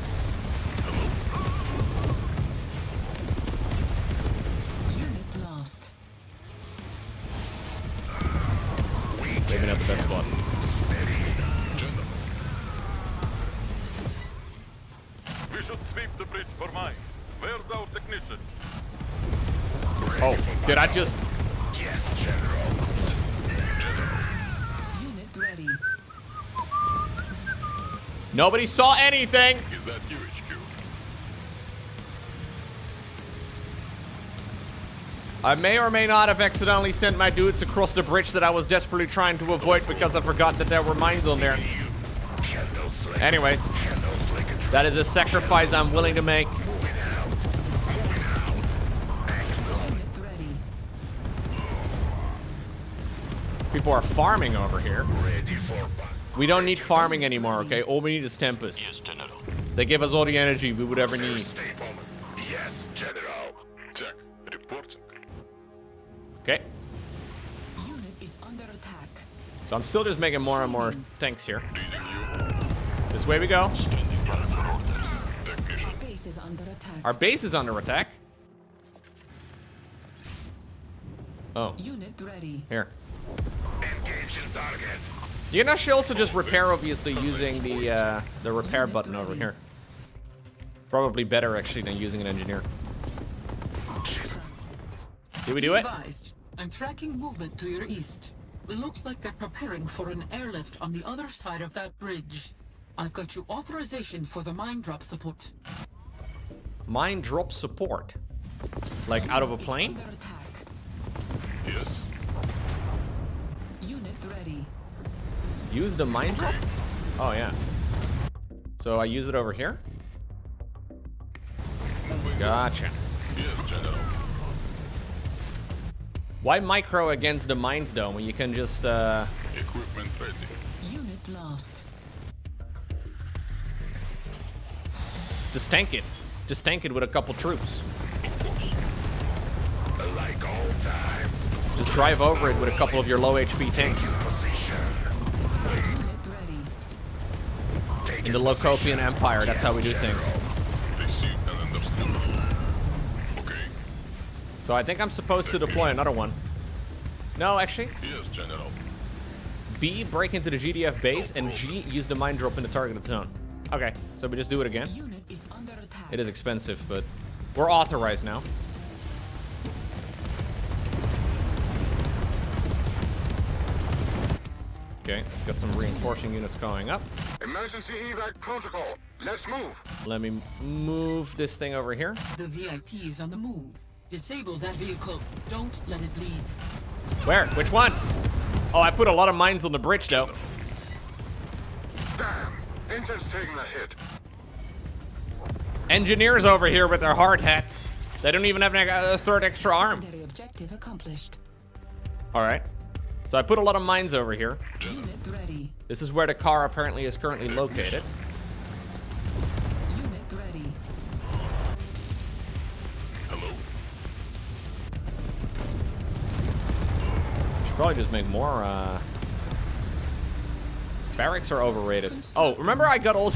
Unit lost. Maybe not the best spot. We should sweep the bridge for mines. Where's our technician? Oh, did I just... Yes, General. Unit ready. Nobody saw anything! Is that you, HQ? I may or may not have accidentally sent my dudes across the bridge that I was desperately trying to avoid because I forgot that there were mines on there. Anyways, that is a sacrifice I'm willing to make. Unit ready. People are farming over here. Ready for We don't need farming anymore, okay? All we need is Tempest. Yes, General. They give us all the energy we would ever need. staple. Yes, General. Check. Reporting. Okay. Unit is under attack. So I'm still just making more and more tanks here. This way we go. Our base is under attack. Our base is under attack. Oh. Unit ready. Here. Engaging target. You can actually also just repair, obviously, using the repair button over here. Probably better, actually, than using an engineer. Did we do it? Advised. I'm tracking movement to your east. It looks like they're preparing for an airlift on the other side of that bridge. I've got you authorization for the mine drop support. Mine drop support? Like out of a plane? Under attack. Yes. Unit ready. Use the mine drop? Oh, yeah. So I use it over here? Gotcha. Yes, General. Why micro against the mines, though, when you can just, Equipment ready. Unit lost. just tank it. Just tank it with a couple troops. Like old times. Just drive over it with a couple of your low HP tanks. Unit ready. In the Locopian Empire, that's how we do things. Received and understood. Okay. So I think I'm supposed to deploy another one. No, actually. Yes, General. B, break into the GDF base, and G, use the mine drop in the targeted zone. Okay, so we just do it again. Unit is under attack. It is expensive, but we're authorized now. Okay, got some reinforcing units going up. Emergency evac protocol. Let's move. Let me move this thing over here. The VIP is on the move. Disable that vehicle. Don't let it leave. Where? Which one? Oh, I put a lot of mines on the bridge, though. Damn. Intent's taking a hit. Engineers over here with their hard hats. They don't even have a third extra arm. Secondary objective accomplished. All right. So I put a lot of mines over here. Unit ready. This is where the car apparently is currently located. Unit ready. Hello. Should probably just make more, barracks are overrated. Oh, remember I got all...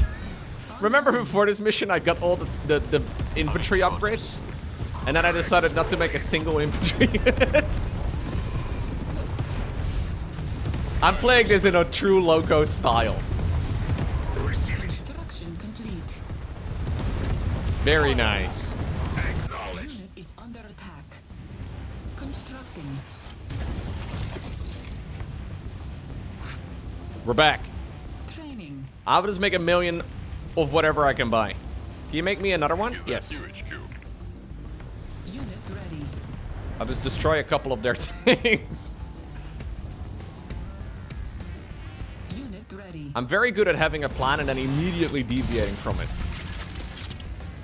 remember before this mission I got all the infantry upgrades? And then I decided not to make a single infantry unit. I'm playing this in a true Loco style. Construction complete. Very nice. Unit is under attack. Constructing. We're back. Training. I'll just make 1 million of whatever I can buy. Can you make me another one? Yes. UHQ. Unit ready. I'll just destroy a couple of their things. Unit ready. I'm very good at having a plan and then immediately deviating from it.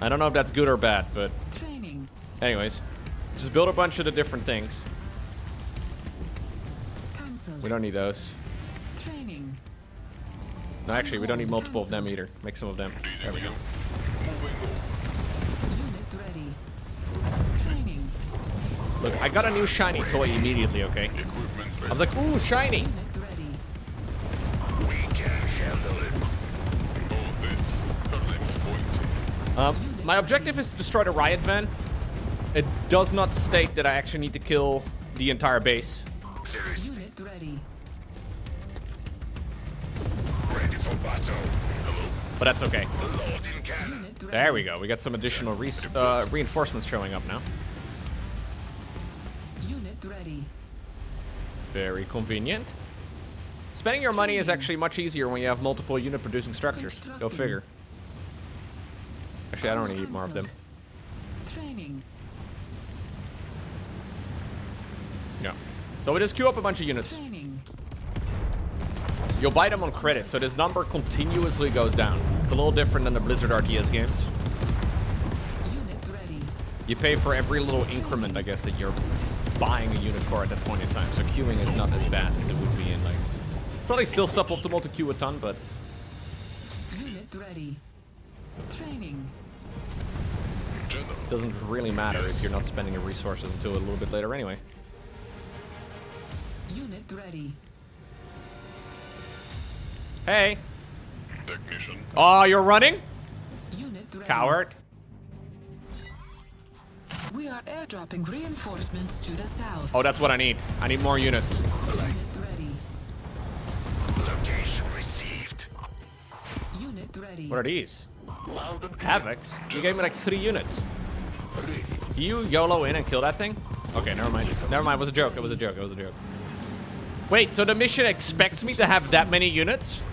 I don't know if that's good or bad, but Training. anyways. Just build a bunch of the different things. Cancelled. We don't need those. Training. No, actually, we don't need multiple of them either. Make some of them. There we go. Unit ready. Training. Look, I got a new shiny toy immediately, okay? Equipment I ready. was like, ooh, shiny! Unit ready. We can handle it. Oh, this. Her name is Pointy. My objective is to destroy the riot van. It does not state that I actually need to kill the entire base. Seriously. Unit ready. Ready for battle. But that's okay. Loading cannon. Unit ready. There we go. We got some additional reinforcements showing up now. Unit ready. Very convenient. Spending your money is actually much easier when you have multiple unit producing structures. Go figure. Actually, I don't want to eat more of them. Training. Yeah. So we just queue up a bunch of units. Training. You'll buy them on credit, so this number continuously goes down. It's a little different than the Blizzard RTS games. Unit ready. You pay for every little increment, I guess, that you're buying a unit for at that point in time. So queuing is not as bad as it would be in, like... Probably still suboptimal to queue a ton, but... Unit ready. Training. General. it doesn't really matter if you're not spending your resources until a little bit later anyway. Unit ready. Hey. Technician. Oh, you're running? Unit ready. Coward. We are airdropping reinforcements to the south. Oh, that's what I need. I need more units. Unit ready. Location received. Unit ready. What are these? Loud and clear. Havocs? You gave me like 3 units. Can you YOLO in and kill that thing? Okay, never mind. Never mind. It was a joke. It was a joke. It was a joke. Wait, so the mission expects me to have that many units?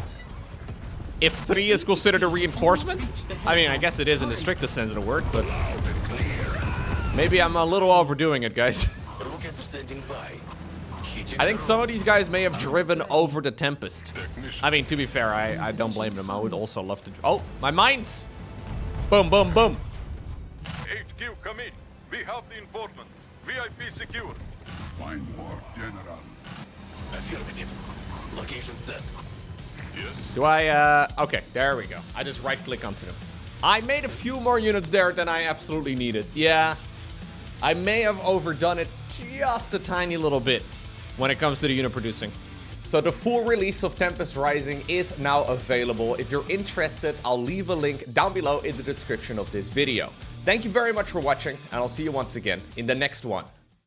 If 3 is considered a reinforcement? I mean, I guess it is in the strictest sense of the word, but maybe I'm a little overdoing it, guys. Rocket standing by. I think some of these guys may have driven over the Tempest. I mean, to be fair, I don't blame them. I would also love to... Oh, my mines! Boom, boom, boom. HQ, come in. We have the informant. VIP secure. Find more, General. Affirmative. Location set. Yes. Do I, okay, there we go. I just right-click onto them. I made a few more units there than I absolutely needed. Yeah, I may have overdone it just a tiny little bit when it comes to the unit producing. So the full release of Tempest Rising is now available. If you're interested, I'll leave a link down below in the description of this video. Thank you very much for watching, and I'll see you once again in the next one.